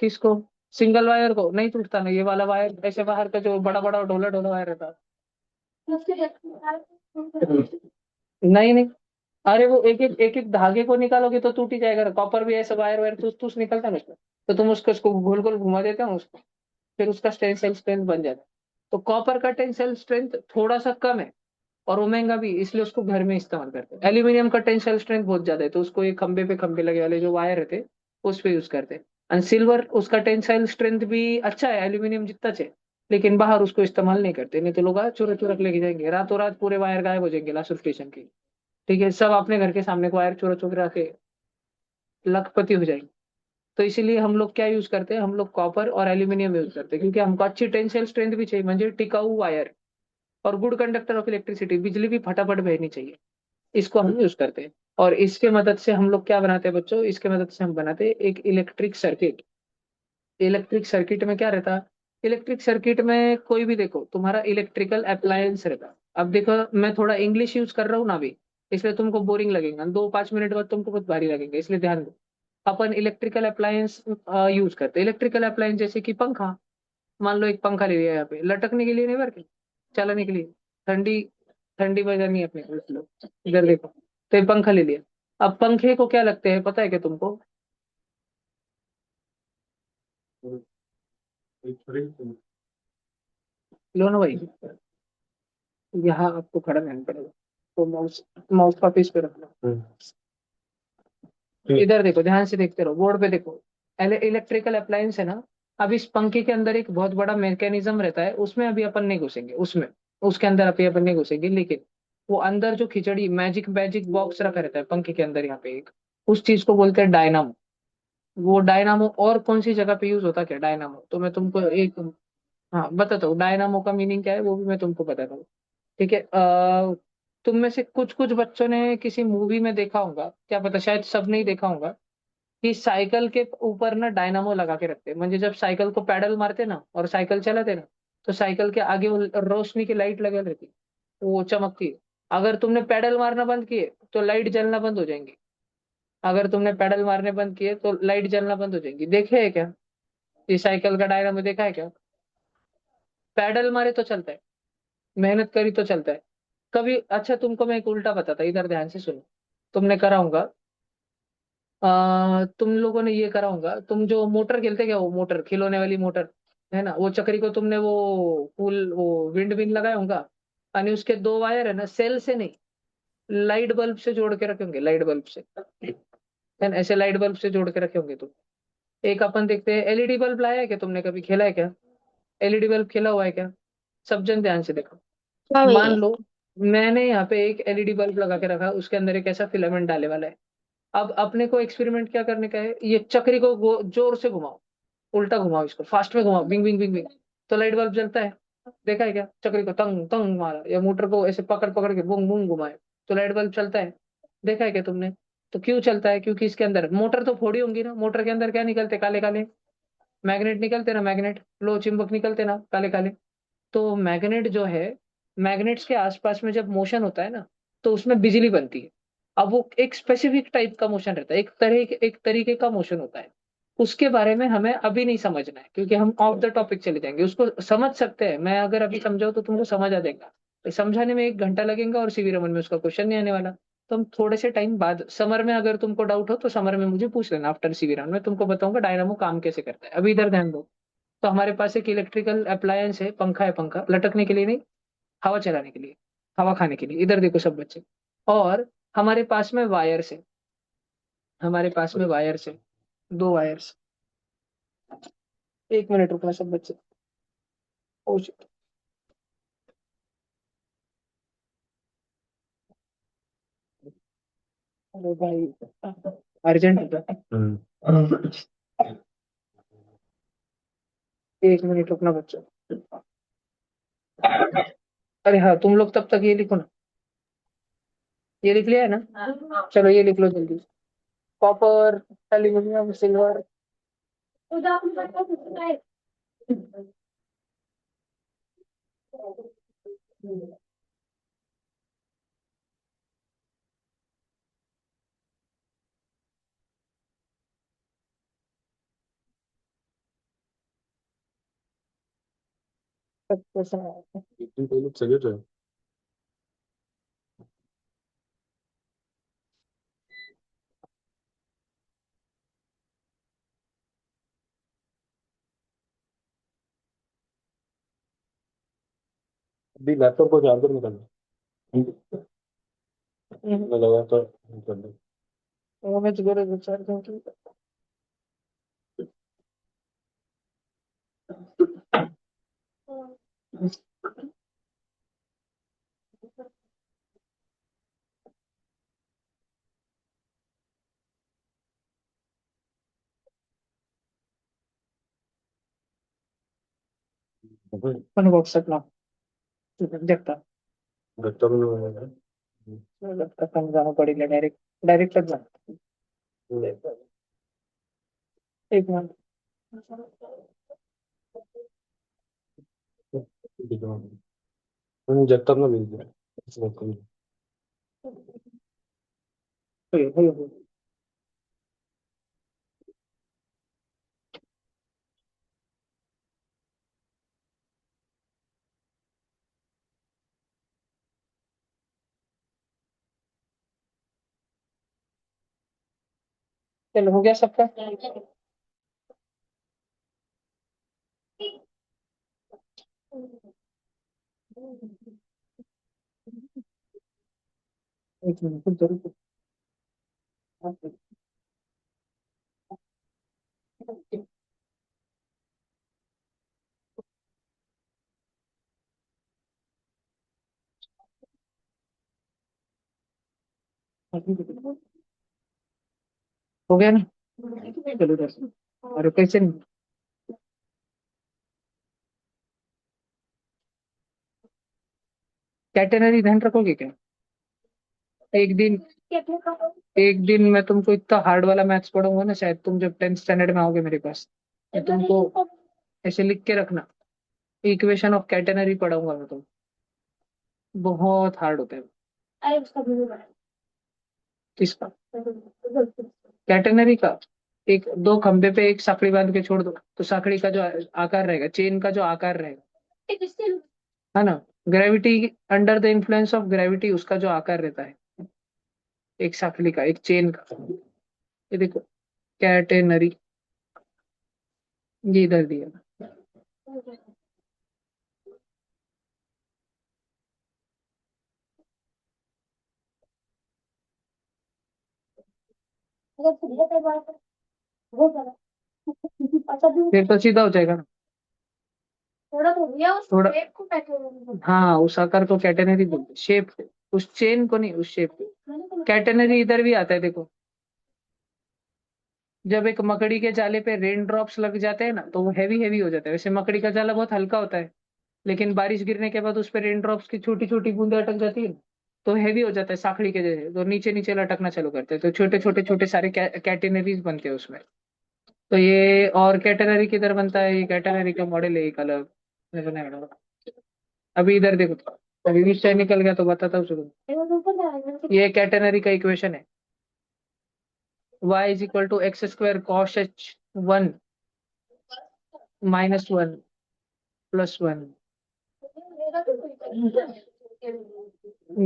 किसको, सिंगल वायर को नहीं टूटता ना, ये वाला वायर ऐसे बाहर का जो बड़ा बड़ा ढोला ढोला वायर रहता है। नहीं नहीं, अरे वो एक एक धागे को निकालोगे तो टूट ही जाएगा ना, कॉपर भी ऐसा वायर वायर टूस टूस निकलता है ना उसका। तो तुम उसको गोल गोल घुमा देते हो उसको, फिर उसका टेंसाइल स्ट्रेंथ बन जाता है। तो कॉपर का टेंसाइल स्ट्रेंथ थोड़ा सा कम है, और वो महंगा भी, इसलिए उसको घर में इस्तेमाल करते हैं। एल्यूमिनियम का टेंसाइल स्ट्रेंथ बहुत ज्यादा है, तो उसको एक खंबे पे खंबे लगे वाले जो वायर रहते हैं उस पे यूज करते हैं। एंड सिल्वर, उसका टेंसाइल स्ट्रेंथ भी अच्छा है, एल्यूमिनियम जितना है, लेकिन बाहर उसको इस्तेमाल नहीं करते, नहीं तो लोग चुरा चुरा के लेके जाएंगे, रातों रात पूरे वायर गायब हो जाएंगे लास्ट स्टेशन की। ठीक है, सब अपने घर के सामने को वायर चुरा चुरा के लखपति हो जाएंगे। तो इसीलिए हम लोग क्या यूज करते हैं, हम लोग कॉपर और एल्यूमिनियम यूज करते हैं, क्योंकि हमको अच्छी टेंसाइल स्ट्रेंथ भी चाहिए, म्हणजे टिकाऊ वायर, और गुड कंडक्टर ऑफ इलेक्ट्रिसिटी, बिजली भी फटाफट भेजनी चाहिए। इसको हम यूज करते हैं। और इसके मदद से हम लोग क्या बनाते हैं बच्चों, इसके मदद से हम बनाते हैं एक इलेक्ट्रिक सर्किट। इलेक्ट्रिक सर्किट में क्या रहता है, इलेक्ट्रिक सर्किट में कोई भी देखो तुम्हारा इलेक्ट्रिकल अप्लायंस रहता है। अब देखो मैं थोड़ा इंग्लिश यूज कर रहा हूँ ना अभी, इसलिए तुमको बोरिंग लगेगा, 2 5 मिनट बाद तुमको बहुत भारी लगेगा, इसलिए ध्यान दो। अपन इलेक्ट्रिकल अप्लायंस यूज करते हैं, इलेक्ट्रिकल अप्लायंस जैसे कि पंखा। मान लो एक पंखा ले लिया यहाँ पे, लटकने के लिए नहीं, बल्कि चलाने के लिए, ठंडी ठंडी बजानी है अपने को, इसलिए इधर देखो। तो ये पंखा ले लिया। अब पंखे को क्या लगते हैं पता है क्या तुमको, लो ना भाई, यहाँ आपको खड़ा रहना पड़ेगा, तो माउस माउस का पीस पे रखना। इधर देखो, ध्यान से देखते रहो, बोर्ड पे देखो। इलेक्ट्रिकल अप्लायंस है ना। अब इस पंखे के अंदर एक बहुत बड़ा मैकेनिज्म रहता है, उसमें अभी अपन नहीं घुसेंगे उसमें। उसके अंदर अभी अपन नहीं घुसेंगे, लेकिन वो अंदर जो खिचड़ी मैजिक मैजिक बॉक्स रखा रहता है पंखे के अंदर, यहाँ पे एक, उस चीज को बोलते हैं डायनामो। वो डायनामो और कौन सी जगह पे यूज होता है क्या डायनामो, तो मैं तुमको एक, हाँ बताता हूँ डायनामो का मीनिंग क्या है, वो भी मैं तुमको बताता हूँ। ठीक है, तुम में से कुछ कुछ बच्चों ने किसी मूवी में देखा होगा, क्या पता शायद सब नहीं देखा होगा, कि साइकिल के ऊपर ना डायनामो लगा के रखते हैं, म्हणजे जब साइकिल को पैडल मारते ना और साइकिल चलाते ना, तो साइकिल के आगे वो रोशनी की लाइट लगे रहती है, वो चमकती है। अगर तुमने पैडल मारना बंद किए तो लाइट जलना बंद हो जाएंगी। अगर तुमने पैडल मारने बंद किए तो लाइट जलना बंद हो जाएंगी। देखे है क्या ये साइकिल का डायनामो, देखा है क्या? पैडल मारे तो चलता है, मेहनत करी तो चलता है कभी। अच्छा तुमको मैं एक उल्टा बताता, इधर ध्यान से सुनो। तुमने करा होगा, तुम लोगों ने ये करा होगा, तुम जो मोटर खेलते क्या, वो मोटर खिलौने वाली मोटर है ना, वो चक्री को तुमने वो फुल वो विंड विंड लगाया होगा, और उसके दो वायर है ना, सेल से नहीं, लाइट बल्ब से जोड़ के रखे होंगे, लाइट बल्ब से है ना, ऐसे लाइट बल्ब से जोड़ के रखे होंगे तुम। एक अपन देखते हैं एलईडी बल्ब लाया है क्या, तुमने कभी खेला है क्या? एलईडी बल्ब खेला हुआ है क्या? सब जन ध्यान से देखो। हाँ मान भैया। लो मैंने यहाँ पे एक एलईडी बल्ब लगा के रखा, उसके अंदर एक ऐसा फिलामेंट डाले वाला है। अब अपने को एक्सपेरिमेंट क्या करने का है, ये चक्री को जोर से घुमाओ, उल्टा घुमाओ, इसको फास्ट में घुमाओ, बिंग बिंग बिंग बिंग, तो लाइट बल्ब जलता है। देखा है क्या? चक्री को तंग तंग मारा या मोटर को ऐसे पकड़ पकड़ के बुंग बुंग घुमाए, तो लाइट बल्ब चलता है। देखा है क्या तुमने? तो क्यों चलता है? क्योंकि इसके अंदर मोटर तो फोड़ी होंगी ना, मोटर के अंदर क्या निकलते, काले काले मैग्नेट निकलते ना, मैग्नेट लो चिंबक निकलते ना, काले काले। तो मैग्नेट जो है, मैग्नेट्स के आसपास में जब मोशन होता है ना, तो उसमें बिजली बनती है। अब वो एक स्पेसिफिक टाइप का मोशन रहता है, एक तरीके का मोशन होता है। उसके बारे में हमें अभी नहीं समझना है, क्योंकि हम ऑफ द टॉपिक चले जाएंगे। उसको समझ सकते हैं, मैं अगर अभी समझाऊं तो तुमको समझ आ जाएगा, तो समझाने में 1 घंटा लगेगा और सीवी रमन में उसका क्वेश्चन नहीं आने वाला। तो हम थोड़े से टाइम बाद समर में, अगर तुमको डाउट हो तो समर में मुझे पूछ लेना, आफ्टर सीवी रमन में तुमको बताऊंगा डायनामो काम कैसे करता है। अभी इधर ध्यान दो। तो हमारे पास एक इलेक्ट्रिकल अप्लायंस है, पंखा है, पंखा लटकने के लिए नहीं, हवा चलाने के लिए, हवा खाने के लिए। इधर देखो सब बच्चे। और हमारे पास में वायर्स है, हमारे पास में वायर्स है, 2 वायर्स। 1 मिनट रुकना सब बच्चे। ओ shit, अरे भाई अर्जेंट है। 1 मिनट रुकना बच्चों। अरे हाँ, तुम लोग तब तक ये लिखो ना, ये लिख लिया है ना, चलो ये लिख लो जल्दी। Copper, aluminium, silver. अभी लैपटॉप को चार्जर निकालना मैं लगा तो निकाल दो। वो मैं जुगाड़ विचार क्योंकि अनुभव सकना जगता, लैपटॉप में लगता समझाना पड़ेगा, डायरेक्ट डायरेक्ट लग जाना। 1 मिनट। जब तक मैं भेज दिया चलो हो गया सबका। एक मिनट कुछ जरूर। हो गया ना? चलो दस। और कैसे कैटेनरी ध्यान रखोगे क्या? एक दिन एक दिन मैं तुमको इतना हार्ड वाला मैथ्स पढ़ाऊंगा ना, शायद तुम जब 10th स्टैंडर्ड में आओगे मेरे पास, मैं तुमको ऐसे लिख के रखना, इक्वेशन ऑफ कैटेनरी पढ़ाऊंगा मैं तुम। बहुत हार्ड होता है। किसका? कैटेनरी का? एक दो खंबे पे एक साकड़ी बांध के छोड़ दो, तो साकड़ी का जो आकार रहेगा, चेन का जो आकार रहेगा, है ना, gravity, under the influence of gravity उसका जो आकार रहता है, एक साकड़ी का, एक चेन का, ये देखो, कैटेनरी, ये इधर दिया। फिर तो सीधा हो जाएगा ना। थोड़ा, हाँ, उस आकार को कैटेनरी बोलते, शेप, उस चेन को नहीं, उस शेप को। कैटेनरी इधर भी आता है, देखो, जब एक मकड़ी के जाले पे रेन ड्रॉप्स लग जाते हैं ना, तो वो हैवी हैवी हो जाता है। वैसे मकड़ी का जाला बहुत हल्का होता है, लेकिन बारिश गिरने के बाद उस पर रेन ड्रॉप्स की छोटी छोटी बूंदें अटक जाती है ना, तो हैवी हो जाता है साखड़ी के जैसे, तो नीचे नीचे लटकना चालू करते हैं, तो छोटे छोटे छोटे सारे कैटेनरीज बनते हैं उसमें। तो ये और कैटेनरी किधर बनता है? ये कैटेनरी का मॉडल है एक अलग, मैं बनाया। अभी इधर देखो, अभी विषय निकल गया तो बताता हूँ शुरू। ये कैटेनरी का इक्वेशन है, y = x² - 1 - 1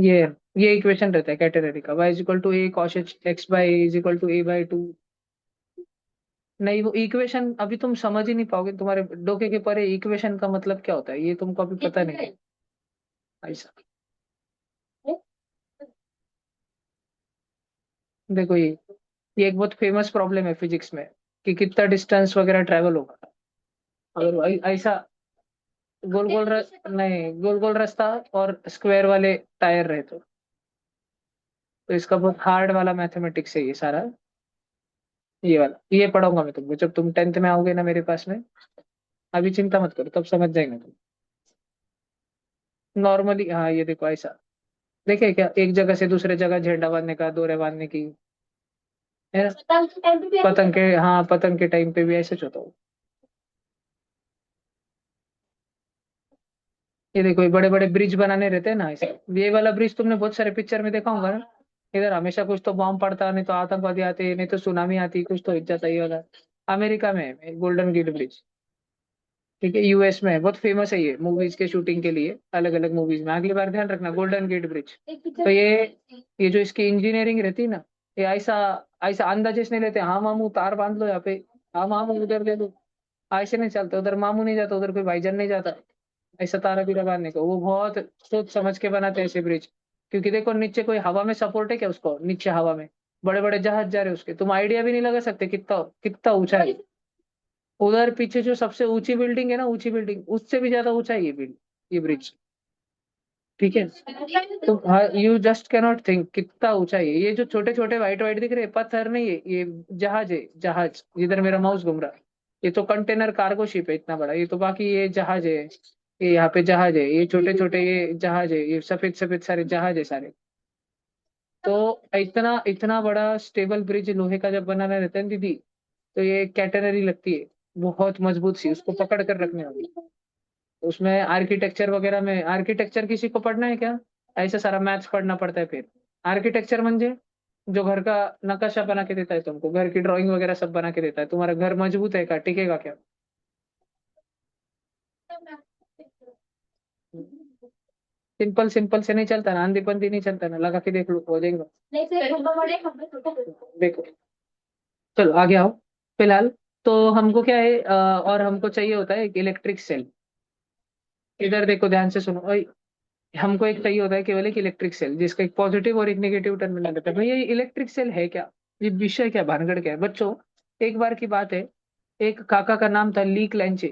ये ये इक्वेशन रहता है कैटेनरी का, y = a cos h x/a = a/2। नहीं, वो इक्वेशन अभी तुम समझ ही नहीं पाओगे, तुम्हारे डोके के परे इक्वेशन का मतलब क्या होता है ये तुमको अभी पता नहीं है। ऐसा देखो, ये एक बहुत फेमस प्रॉब्लम है फिजिक्स में, कि कितना डिस्टेंस वगैरह ट्रेवल होगा अगर ऐसा नहीं, गोल गोल रास्ता और स्क्वायर वाले टायर रहे तो इसका बहुत हार्ड वाला मैथमेटिक्स है ये सारा। ये वाला ये पढ़ाऊंगा मैं तुमको जब तुम 10th में आओगे ना मेरे पास में। अभी चिंता मत करो, तब समझ जाएंगे तुम। नॉर्मली हाँ, ये देखो ऐसा, देखे क्या, एक जगह से दूसरे जगह झंडा बांधने का, डोरे बांधने की, है ना? पतंग के, हाँ, पतंग के टाइम पे भी ऐसे होता हो। ये देखो, ये बड़े बड़े ब्रिज बनाने रहते हैं ना ऐसे, ये वाला ब्रिज तुमने बहुत सारे पिक्चर में देखा होगा ना। इधर हमेशा कुछ तो बॉम्ब पड़ता, नहीं तो आतंकवादी आते, नहीं तो सुनामी आती, कुछ तो इज्जत ही वाला। अमेरिका में है गोल्डन गेट ब्रिज, ठीक है, यूएस में है, बहुत फेमस है ये मूवीज के शूटिंग के लिए, अलग अलग मूवीज में। अगली बार ध्यान रखना, गोल्डन गेट ब्रिज। तो ये जो इसकी इंजीनियरिंग रहती है ना, ये ऐसा ऐसा अंदाजे से नहीं लेते, हाँ मामू तार बांध लो यहाँ पे, हाँ मामू उधर ले लो, ऐसे नहीं चलता। उधर मामू नहीं जाता, उधर कोई भाईजान नहीं जाता ऐसा तारा बीरा बांधने को। वो बहुत सोच समझ के बनाते हैं ऐसे ब्रिज, क्योंकि देखो नीचे कोई हवा में सपोर्ट है क्या उसको, नीचे हवा में बड़े बड़े जहाज जा रहे हैं उसके, तुम आइडिया भी नहीं लगा सकते कितना कितना ऊंचा है। उधर पीछे जो सबसे ऊंची बिल्डिंग है ना, ऊंची बिल्डिंग उससे भी ज्यादा ऊंचा है ये बिल्डिंग, ये ब्रिज, ठीक है। तो यू जस्ट कैनॉट थिंक कितना ऊंचा है ये जो छोटे छोटे व्हाइट व्हाइट दिख रहे हैं, पत्थर नहीं है ये, जहाज है, जहाज, जिधर मेरा माउस घूम रहा है। ये तो कंटेनर कार्गो शिप है इतना बड़ा, ये तो बाकी ये जहाज है, ये यहाँ पे जहाज है, ये छोटे छोटे ये जहाज है, ये सफेद सफेद सारे जहाज है सारे। तो इतना इतना बड़ा स्टेबल ब्रिज लोहे का जब बनाना रहता है ना दीदी, तो ये कैटेनरी लगती है, बहुत मजबूत सी, उसको पकड़ कर रखने वाली। उसमें आर्किटेक्चर वगैरह में, आर्किटेक्चर किसी को पढ़ना है क्या? ऐसा सारा मैथ्स पढ़ना पड़ता है फिर। आर्किटेक्चर म्हणजे जो घर का नक्शा बना के देता है तुमको, घर की ड्राइंग वगैरह सब बना के देता है, तुम्हारा घर मजबूत है क्या, टिकेगा क्या? सिंपल सिंपल से नहीं चलता ना, आंधी पंदी नहीं चलता ना, लगा के देख लो हो जाएगा। देखो, चलो आगे आओ। फिलहाल तो हमको क्या है, और हमको चाहिए होता है एक इलेक्ट्रिक सेल। इधर देखो ध्यान से सुनो, हमको एक चाहिए होता है केवल एक इलेक्ट्रिक सेल, जिसका एक पॉजिटिव और एक नेगेटिव टर्मिनल रहता है। भैया ये इलेक्ट्रिक सेल है क्या? ये विषय क्या, भानगढ़ क्या है बच्चों? एक बार की बात है, एक काका का नाम था ली क्लैंचे।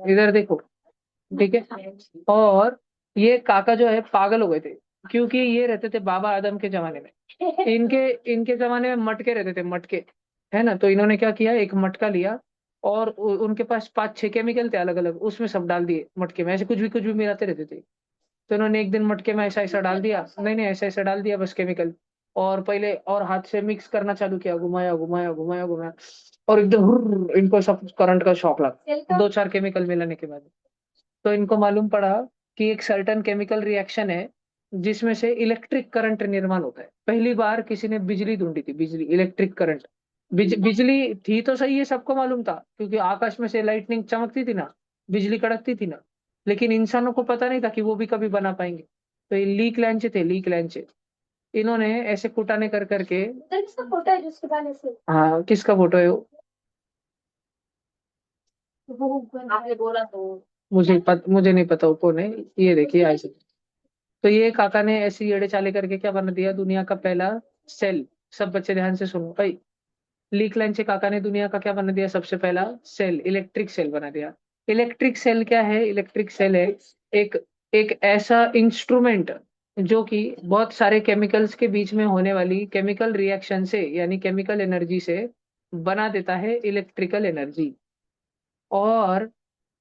इधर देखो, ठीक है, और ये काका जो है पागल हो गए थे। क्योंकि ये रहते थे बाबा आदम के जमाने में। इनके इनके जमाने में मटके रहते थे, मटके, है ना। तो इन्होंने क्या किया, एक मटका लिया और उनके पास 5-6 केमिकल थे अलग अलग, उसमें सब डाल दिए मटके में, ऐसे कुछ भी मिलाते रहते थे। तो इन्होंने एक दिन मटके में ऐसा ऐसा डाल दिया, नहीं नहीं ऐसा ऐसा डाल दिया बस केमिकल, और पहले और हाथ से मिक्स करना चालू किया, घुमाया घुमाया घुमाया घुमाया, और एकदम हुर्र, इनको सब करंट का शॉक लगा 2-4 केमिकल मिलाने के बाद। तो इनको मालूम पड़ा कि एक सर्टन केमिकल रिएक्शन है जिसमें से इलेक्ट्रिक करंट निर्माण होता है। पहली बार किसी ने बिजली ढूंढी थी, बिजली, इलेक्ट्रिक करंट। बिजली थी तो सही है, सबको मालूम था, क्योंकि आकाश में से लाइटनिंग चमकती थी ना, बिजली कड़कती थी ना, लेकिन इंसानों को पता नहीं था कि वो भी कभी बना पाएंगे। तो ये ली क्लैंचे थे, ली क्लैंचे। इन्होंने ऐसे कुटाने कर करके, किसका फोटो है जिसके पास से हाँ किसका फोटो है वो, वो आपने बोला तो मुझे नहीं पता वो कौन है। ये देखिए ऐसे। तो ये काका ने ऐसी एड़े चाले करके क्या बना दिया, दुनिया का पहला सेल। सब बच्चे ध्यान से सुनो भाई। लीक लाइन से काका ने दुनिया का क्या बना दिया, सबसे पहला सेल, इलेक्ट्रिक सेल बना दिया। इलेक्ट्रिक सेल क्या है, इलेक्ट्रिक सेल है एक एक ऐसा इंस्ट्रूमेंट जो कि बहुत सारे केमिकल्स के बीच में होने वाली केमिकल रिएक्शन से, यानी केमिकल एनर्जी से बना देता है इलेक्ट्रिकल एनर्जी। और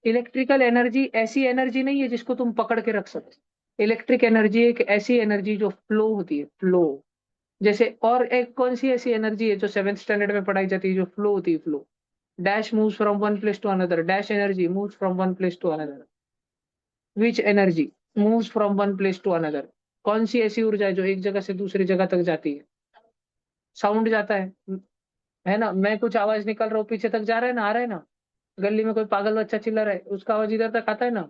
इलेक्ट्रिकल एनर्जी ऐसी एनर्जी नहीं है जिसको तुम पकड़ के रख सकते। इलेक्ट्रिक एनर्जी एक ऐसी एनर्जी जो फ्लो होती है, फ्लो। जैसे और एक कौन सी ऐसी एनर्जी है जो 7th स्टैंडर्ड में पढ़ाई जाती है, जो फ्लो होती है, flow. Dash moves from one place to another, dash energy moves from one place to another. Which energy moves from one place to another. कौन सी ऐसी ऊर्जा है जो एक जगह से दूसरी जगह तक जाती है। साउंड जाता है ना। मैं कुछ आवाज निकल रहा हूँ, पीछे तक जा रहा है ना, आ रहा है ना। गली में कोई पागल बच्चा चिल्ला रहा है, उसका आवाज इधर तक आता है ना।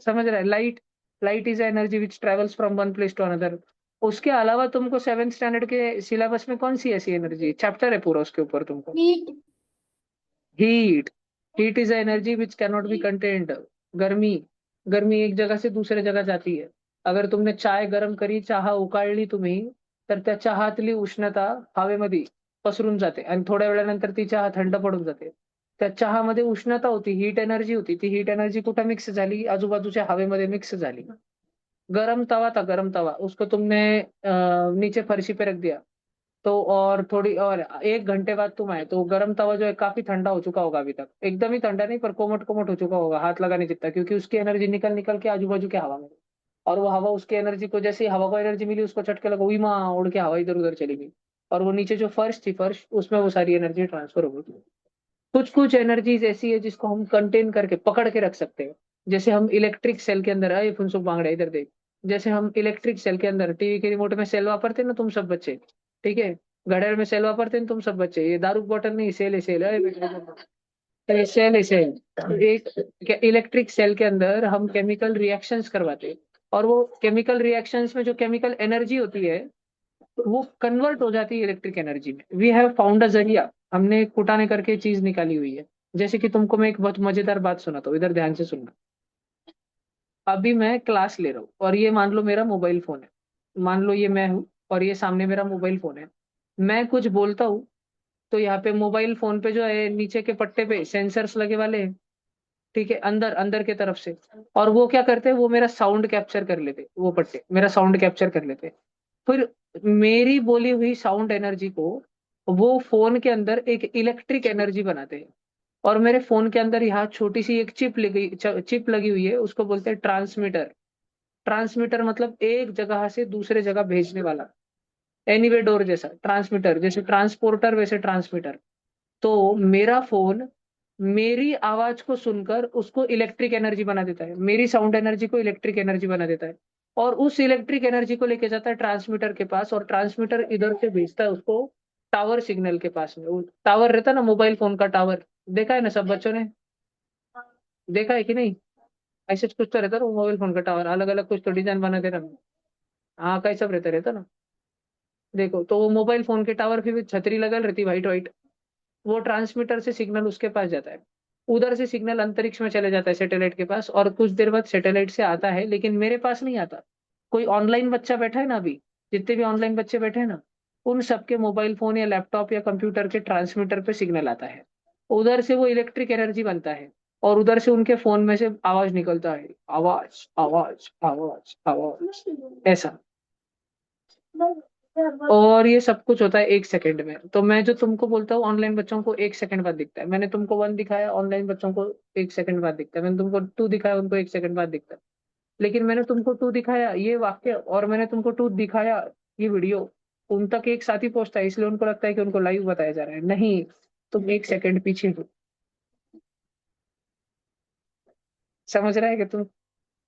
समझ रहा है, light. Light is energy which travels from one place to another. उसके अलावा तुमको 7th स्टैंडर्ड के सिलेबस में कौन सी ऐसी एनर्जी, चैप्टर है पूरा उसके ऊपर तुमको। Heat heat. Heat is energy which can not be contained. गर्मी। गर्मी एक जगह से दूसरे जगह जाती है। अगर तुमने चाय गरम करी, चहा उकाळली तुम्ही, तर त्या चहातली उष्णता हवेमध्ये पसरून जाते आणि थोड्या वेळानंतर ती चहा थंड पडून जाते। त्या चहामध्ये उष्णता होती, हीट एनर्जी होती, ती हीट एनर्जी कुठे मिक्स झाली, आजूबाजूच्या हवेमध्ये मिक्स झाली। गरम तवा था, गरम तवा, उसको तुमने नीचे फर्शी पे रख दिया, तो और थोड़ी और 1 घंटे बाद तुम आए तो गरम तवा जो है काफी ठंडा हो चुका होगा, अभी तक एकदम ही ठंडा नहीं पर कोमट कोमट हो चुका होगा, हाथ लगा नहीं सकता, क्योंकि उसकी एनर्जी निकल निकल के आजू बाजू के हवा में। और वो हवा उसकी एनर्जी को, जैसे ही हवा को एनर्जी मिली, उसको झटके लगा, उई माँ, उड़ के हवा इधर उधर चली गई। और वो नीचे जो फर्श थी, फर्श उसमें वो सारी एनर्जी ट्रांसफर हो गई। कुछ कुछ एनर्जीज ऐसी है जिसको हम कंटेन करके पकड़ के रख सकते हैं। जैसे हम इलेक्ट्रिक सेल के अंदर, अरे फुनसुक बांगड़े इधर देख। जैसे हम इलेक्ट्रिक सेल के अंदर टीवी के रिमोट में सेल वापरते हैं ना तुम सब बच्चे, ठीक है। घड़ियाल में सेल वापरते हैं ना तुम सब बच्चे, ये दारू की बोतल नहीं, सेल है, सेल है बेटा, ये सेल है, सेल। एक इलेक्ट्रिक सेल के अंदर हम केमिकल रिएक्शंस करवाते हैं, और वो केमिकल रिएक्शंस में जो केमिकल एनर्जी होती है वो कन्वर्ट हो जाती है इलेक्ट्रिक एनर्जी में। वी हैव फाउंड अ जरिया, हमने कुटाने करके चीज निकाली हुई है। जैसे कि तुमको मैं एक बहुत मजेदार बात सुनाता हूँ, इधर ध्यान से सुनना। अभी मैं क्लास ले रहा हूँ और ये मान लो मेरा मोबाइल फोन है, मान लो ये मैं हूँ और ये सामने मेरा मोबाइल फोन है। मैं कुछ बोलता हूँ तो यहाँ पे मोबाइल फोन पे जो है नीचे के पट्टे पे सेंसर्स लगे वाले हैं, ठीक है, अंदर अंदर के तरफ से। और वो क्या करते हैं, वो मेरा साउंड कैप्चर कर लेते, वो पट्टे मेरा साउंड कैप्चर कर लेते। फिर मेरी बोली हुई साउंड एनर्जी को वो फोन के अंदर एक इलेक्ट्रिक एनर्जी बनाते हैं। और मेरे फोन के अंदर यहाँ छोटी सी एक चिप लगी हुई है, उसको बोलते हैं ट्रांसमीटर। ट्रांसमीटर मतलब एक जगह से दूसरे जगह भेजने वाला, एनीवे डोर जैसा ट्रांसमीटर, जैसे ट्रांसपोर्टर वैसे ट्रांसमीटर। तो मेरा फोन मेरी आवाज को सुनकर उसको इलेक्ट्रिक एनर्जी बना देता है, मेरी साउंड एनर्जी को इलेक्ट्रिक एनर्जी बना देता है। और उस इलेक्ट्रिक एनर्जी को लेके जाता है ट्रांसमीटर के पास, और ट्रांसमीटर इधर से भेजता है उसको टावर सिग्नल के पास में। वो टावर रहता है ना, मोबाइल फोन का टावर, देखा है ना सब बच्चों ने, देखा है कि नहीं। ऐसे कुछ तो रहता है ना मोबाइल फोन का टावर, अलग अलग कुछ तो डिजाइन बना दे रहा। हाँ कई सब रहता रहता ना। देखो तो वो मोबाइल फोन के टावर फिर छतरी लगल रहती व्हाइट व्हाइट, वो ट्रांसमीटर से सिग्नल उसके पास जाता है। उधर से सिग्नल अंतरिक्ष में चले जाता है सैटेलाइट के पास, और कुछ देर बाद सैटेलाइट से आता है, लेकिन मेरे पास नहीं आता। कोई ऑनलाइन बच्चा बैठा है ना अभी, जितने भी ऑनलाइन बच्चे बैठे हैं ना, उन सबके मोबाइल फोन या लैपटॉप या कंप्यूटर के ट्रांसमीटर पे सिग्नल आता है। उधर से वो इलेक्ट्रिक एनर्जी बनता है। और उधर से उनके फोन में से आवाज निकलता है, आवाज आवाज आवाज आवाज, ऐसा। और ये सब कुछ होता है 1 सेकंड में। तो मैं जो तुमको बोलता हूँ ऑनलाइन बच्चों को 1 सेकंड बाद दिखता है, मैंने तुमको 1 दिखाया, ऑनलाइन बच्चों को 1 सेकंड बाद दिखता है, मैंने तुमको 2 दिखाया, उनको 1 सेकंड बाद दिखता है। लेकिन मैंने तुमको 2 दिखाया ये वाक्य, और मैंने तुमको 2 दिखाया ये वीडियो, उन तक एक साथ ही पहुंचता है, इसलिए उनको लगता है कि उनको लाइव बताया जा रहा है। नहीं, तुम 1 सेकंड पीछे हो। समझ रहा है कि तुम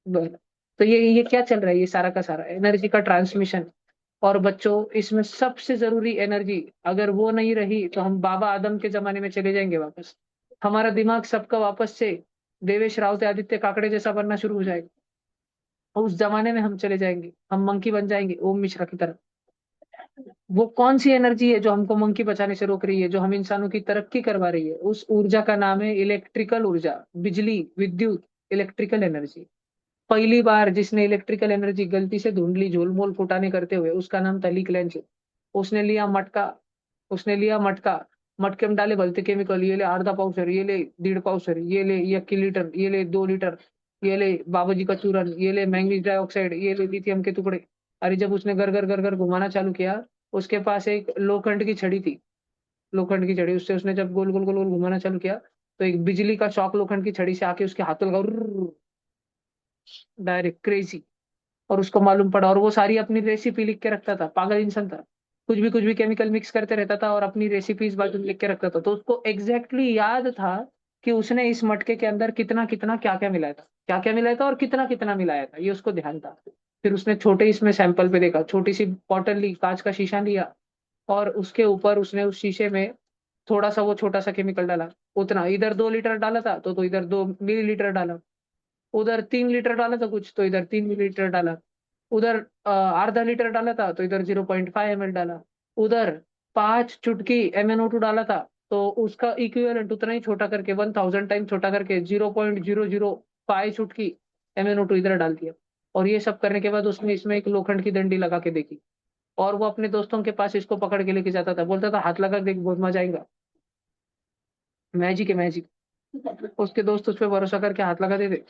दोनों। तो ये क्या चल रहा है, ये सारा का सारा एनर्जी का ट्रांसमिशन। और बच्चों, इसमें सबसे जरूरी एनर्जी, अगर वो नहीं रही तो हम बाबा आदम के जमाने में चले जाएंगे वापस। हमारा दिमाग सबका वापस से देवेश राउत आदित्य काकड़े जैसा बनना शुरू हो जाएगा, और उस जमाने में हम चले जाएंगे, हम मंकी बन जाएंगे ओम मिश्रा की तरह। वो कौन सी एनर्जी है जो हमको मंकी बचाने से रोक रही है, जो हम इंसानों की तरक्की करवा रही है? उस ऊर्जा का नाम है इलेक्ट्रिकल ऊर्जा, बिजली, विद्युत, इलेक्ट्रिकल एनर्जी। पहली बार जिसने इलेक्ट्रिकल एनर्जी गलती से ढूंढ ली झोलमोल फुटाने करते हुए, उसका नाम था लीक लेंच। उसने लिया मटका, उसने लिया मटका, मटके में डाले भलते केमिकल, ये ले अर्धा पाउचर, ये ले 1.5 पाउचर, ये ले 1 लीटर, ये ले 2 लीटर, ये ले बाबूजी का चूरन, ये ले मैंगनीज डाइऑक्साइड, ये ले लिथियम के टुकड़े। अरे जब उसने घर घर घर घर घुमाना चालू किया, उसके पास एक लोखंड की छड़ी थी, लोखंड की छड़ी, उससे उसने जब गोल गोल गोल गोल घुमाना चालू किया, तो एक बिजली का शॉक लोखंड की छड़ी से आके उसके हाथों लगा, डायरेक्ट क्रेजी। और उसको मालूम पड़ा, और वो सारी अपनी रेसिपी लिख के रखता था, पागल इंसान था। कुछ भी केमिकल मिक्स करते रहता था और अपनी रेसिपीज बाजू में लिख के रखता था, तो उसको एग्जैक्टली याद था कि उसने इस मटके के अंदर कितना कितना क्या क्या मिलाया था, क्या क्या मिलाया था और कितना कितना मिलाया था, ये उसको ध्यान था। फिर उसने छोटे इसमें सैंपल पे देखा, छोटी सी बॉटल ली, कांच का शीशा लिया, और उसके ऊपर उसने उस शीशे में थोड़ा सा वो छोटा सा केमिकल डाला, उतना इधर 2 लीटर डाला था तो इधर 2 मिलीलीटर डाला, उधर 3 लीटर डाला था कुछ तो इधर 3 मिलीलीटर डाला, उधर आधा लीटर डाला था तो इधर 0.5 ml डाला, उधर 5 चुटकी MnO2 डाला था, तो उसका इक्विवेलेंट उतना ही छोटा करके 1000 टाइम छोटा करके 0.005 चुटकी MnO2 इधर डाल दिया। और ये सब करने के बाद उसने इसमें एक लोखंड की डंडी लगा के देखी, और वो अपने दोस्तों के पास इसको पकड़ के लेके जाता था, बोलता था हाथ लगा के देख बहुत मजा आएगा, मैजिक है मैजिक। उसके दोस्त उस पर भरोसा करके हाथ लगा देते,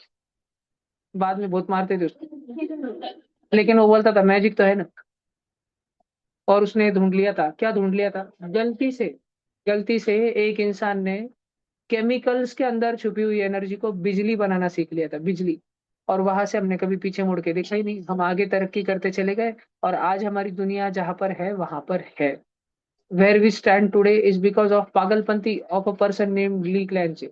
बाद में बहुत मारते थे उसको, लेकिन वो बोलता था मैजिक तो है ना। और उसने ढूंढ लिया था, क्या ढूंढ लिया था, गलती से एक इंसान ने केमिकल्स के अंदर छुपी हुई एनर्जी को बिजली बनाना सीख लिया था, बिजली। और वहां से हमने कभी पीछे मुड़ के देखा ही नहीं, हम आगे तरक्की करते चले गए, और आज हमारी दुनिया जहां पर है वहां पर है। Where we stand today is because of पागलपंती of a person named Leclanche.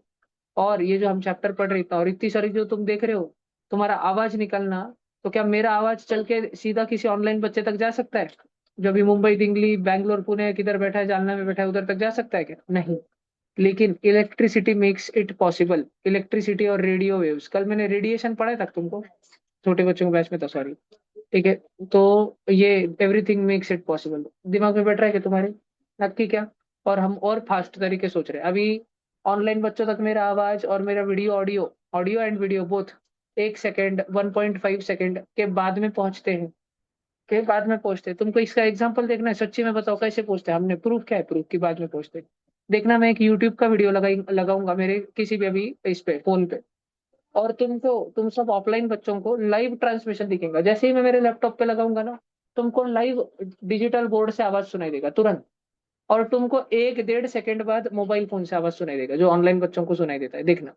और ये जो हम चैप्टर पढ़ रहे थे और इतनी सारी जो तुम देख रहे हो, तुम्हारा आवाज निकलना, तो क्या मेरा आवाज चल के सीधा किसी ऑनलाइन बच्चे तक जा सकता है, जो भी मुंबई, दिल्ली, बैंगलोर, पुणे किधर बैठा है, जालना में बैठा है, उधर तक जा सकता है क्या? नहीं। लेकिन electricity makes it possible, electricity और रेडियो वेव्स, कल मैंने रेडिएशन पढ़ा था तुमको, छोटे बच्चों के बैच में था, सॉरी। ठीक है, तो ये एवरीथिंग मेक्स इट पॉसिबल दिमाग में बैठ रहा है कि तुम्हारे, नक्की क्या? और हम और फास्ट तरीके सोच रहे हैं अभी। ऑनलाइन बच्चों तक मेरा आवाज और मेरा video, audio, audio and video both 1 second, 1.5 second के बाद में पहुंचते हैं, के बाद में पहुंचते हैं। तुमको इसका एग्जाम्पल देखना है, सच्ची में बताओ कैसे पहुंचते हैं, हमने प्रूफ, क्या है प्रूफ की बाद में पहुंचते हैं। देखना, मैं एक यूट्यूब का वीडियो लगाऊंगा मेरे किसी भी अभी इस पे फोन पे, और तुम सब ऑफलाइन बच्चों को लाइव ट्रांसमिशन दिखेगा, जैसे ही मैं मेरे लैपटॉप पे लगाऊंगा ना, तुमको लाइव डिजिटल बोर्ड से आवाज सुनाई देगा तुरंत। और तुमको 1 1.5 सेकंड बाद मोबाइल फोन से आवाज सुनाई देगा, जो ऑनलाइन बच्चों को सुनाई देता है, देखना।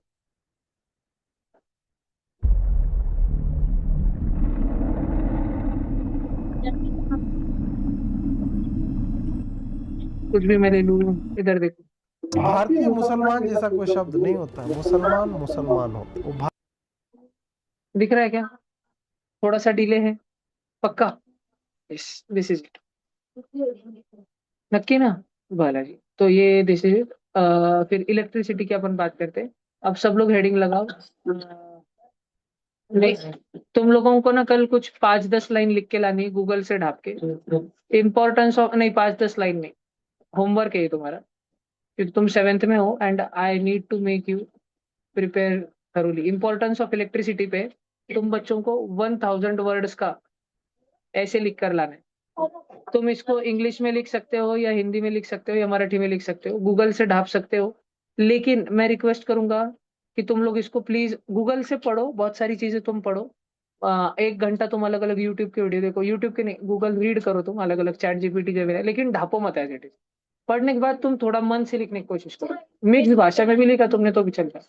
कुछ भी मैं ले लूँ, इधर देखो, भारतीय मुसलमान जैसा कोई शब्द नहीं होता है, मुसलमान मुसलमान होता है वो। दिख रहा है क्या? थोड़ा सा डिले है, पक्का? यस, दिस इज इट, नक्की ना? बालाजी, तो ये दिस इज इट। फिर इलेक्ट्रिसिटी की अपन बात करते हैं। अब सब लोग हेडिंग लगाओ। नहीं, तुम लोगों को ना कल कुछ 5 10 लाइन लिख के लानी है गूगल से ढाप के, इम्पोर्टेंस ऑफ, नहीं 5 10 लाइन नहीं, होमवर्क है ये तुम्हारा, क्योंकि तुम 7th में हो and I need to make you prepare thoroughly. Importance of electricity पे तुम बच्चों को 1000 वर्ड्स का ऐसे लिख कर लाना है। तुम इसको इंग्लिश में लिख सकते हो या हिंदी में लिख सकते हो या मराठी में लिख सकते हो, गूगल से ढाप सकते हो, लेकिन मैं रिक्वेस्ट करूंगा कि तुम लोग इसको प्लीज गूगल से पढ़ो, बहुत सारी चीजें तुम पढ़ो। 1 घंटा तुम अलग अलग यूट्यूब के वीडियो देखो, यूट्यूब के नहीं, गूगल रीड करो तुम अलग अलग, चैट जीपीटी जो भी है, लेकिन ढापो मत एज इट इज। पढ़ने के बाद तुम थोड़ा मन से लिखने की कोशिश करो, मिक्स भाषा में भी लिखा तुमने तो भी चलता है।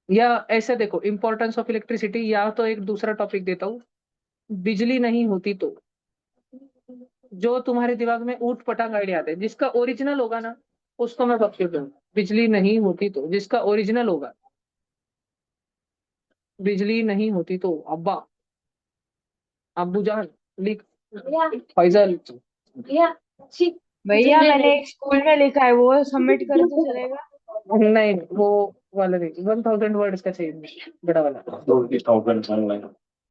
या ऐसा देखो, इंपॉर्टेंस ऑफ इलेक्ट्रिसिटी, या तो एक दूसरा टॉपिक देता हूँ, बिजली नहीं होती तो। जो तुम्हारे दिमाग में ऊट पटांग आइडिया आते हैं, जिसका ओरिजिनल होगा ना, उसको मैं बख्श दूंगा। बिजली नहीं होती तो, जिसका ओरिजिनल होगा, बिजली नहीं होती तो, अब्बा, अब्बू जान, लिख। भैया फैजल। भैया छी भैया मैंने एक स्कूल में लिखा है, वो सबमिट कर तो चलेगा? नहीं, वो वाला नहीं, 1000 वर्ड्स का चाहिए, बड़ा वाला। 20,000 online.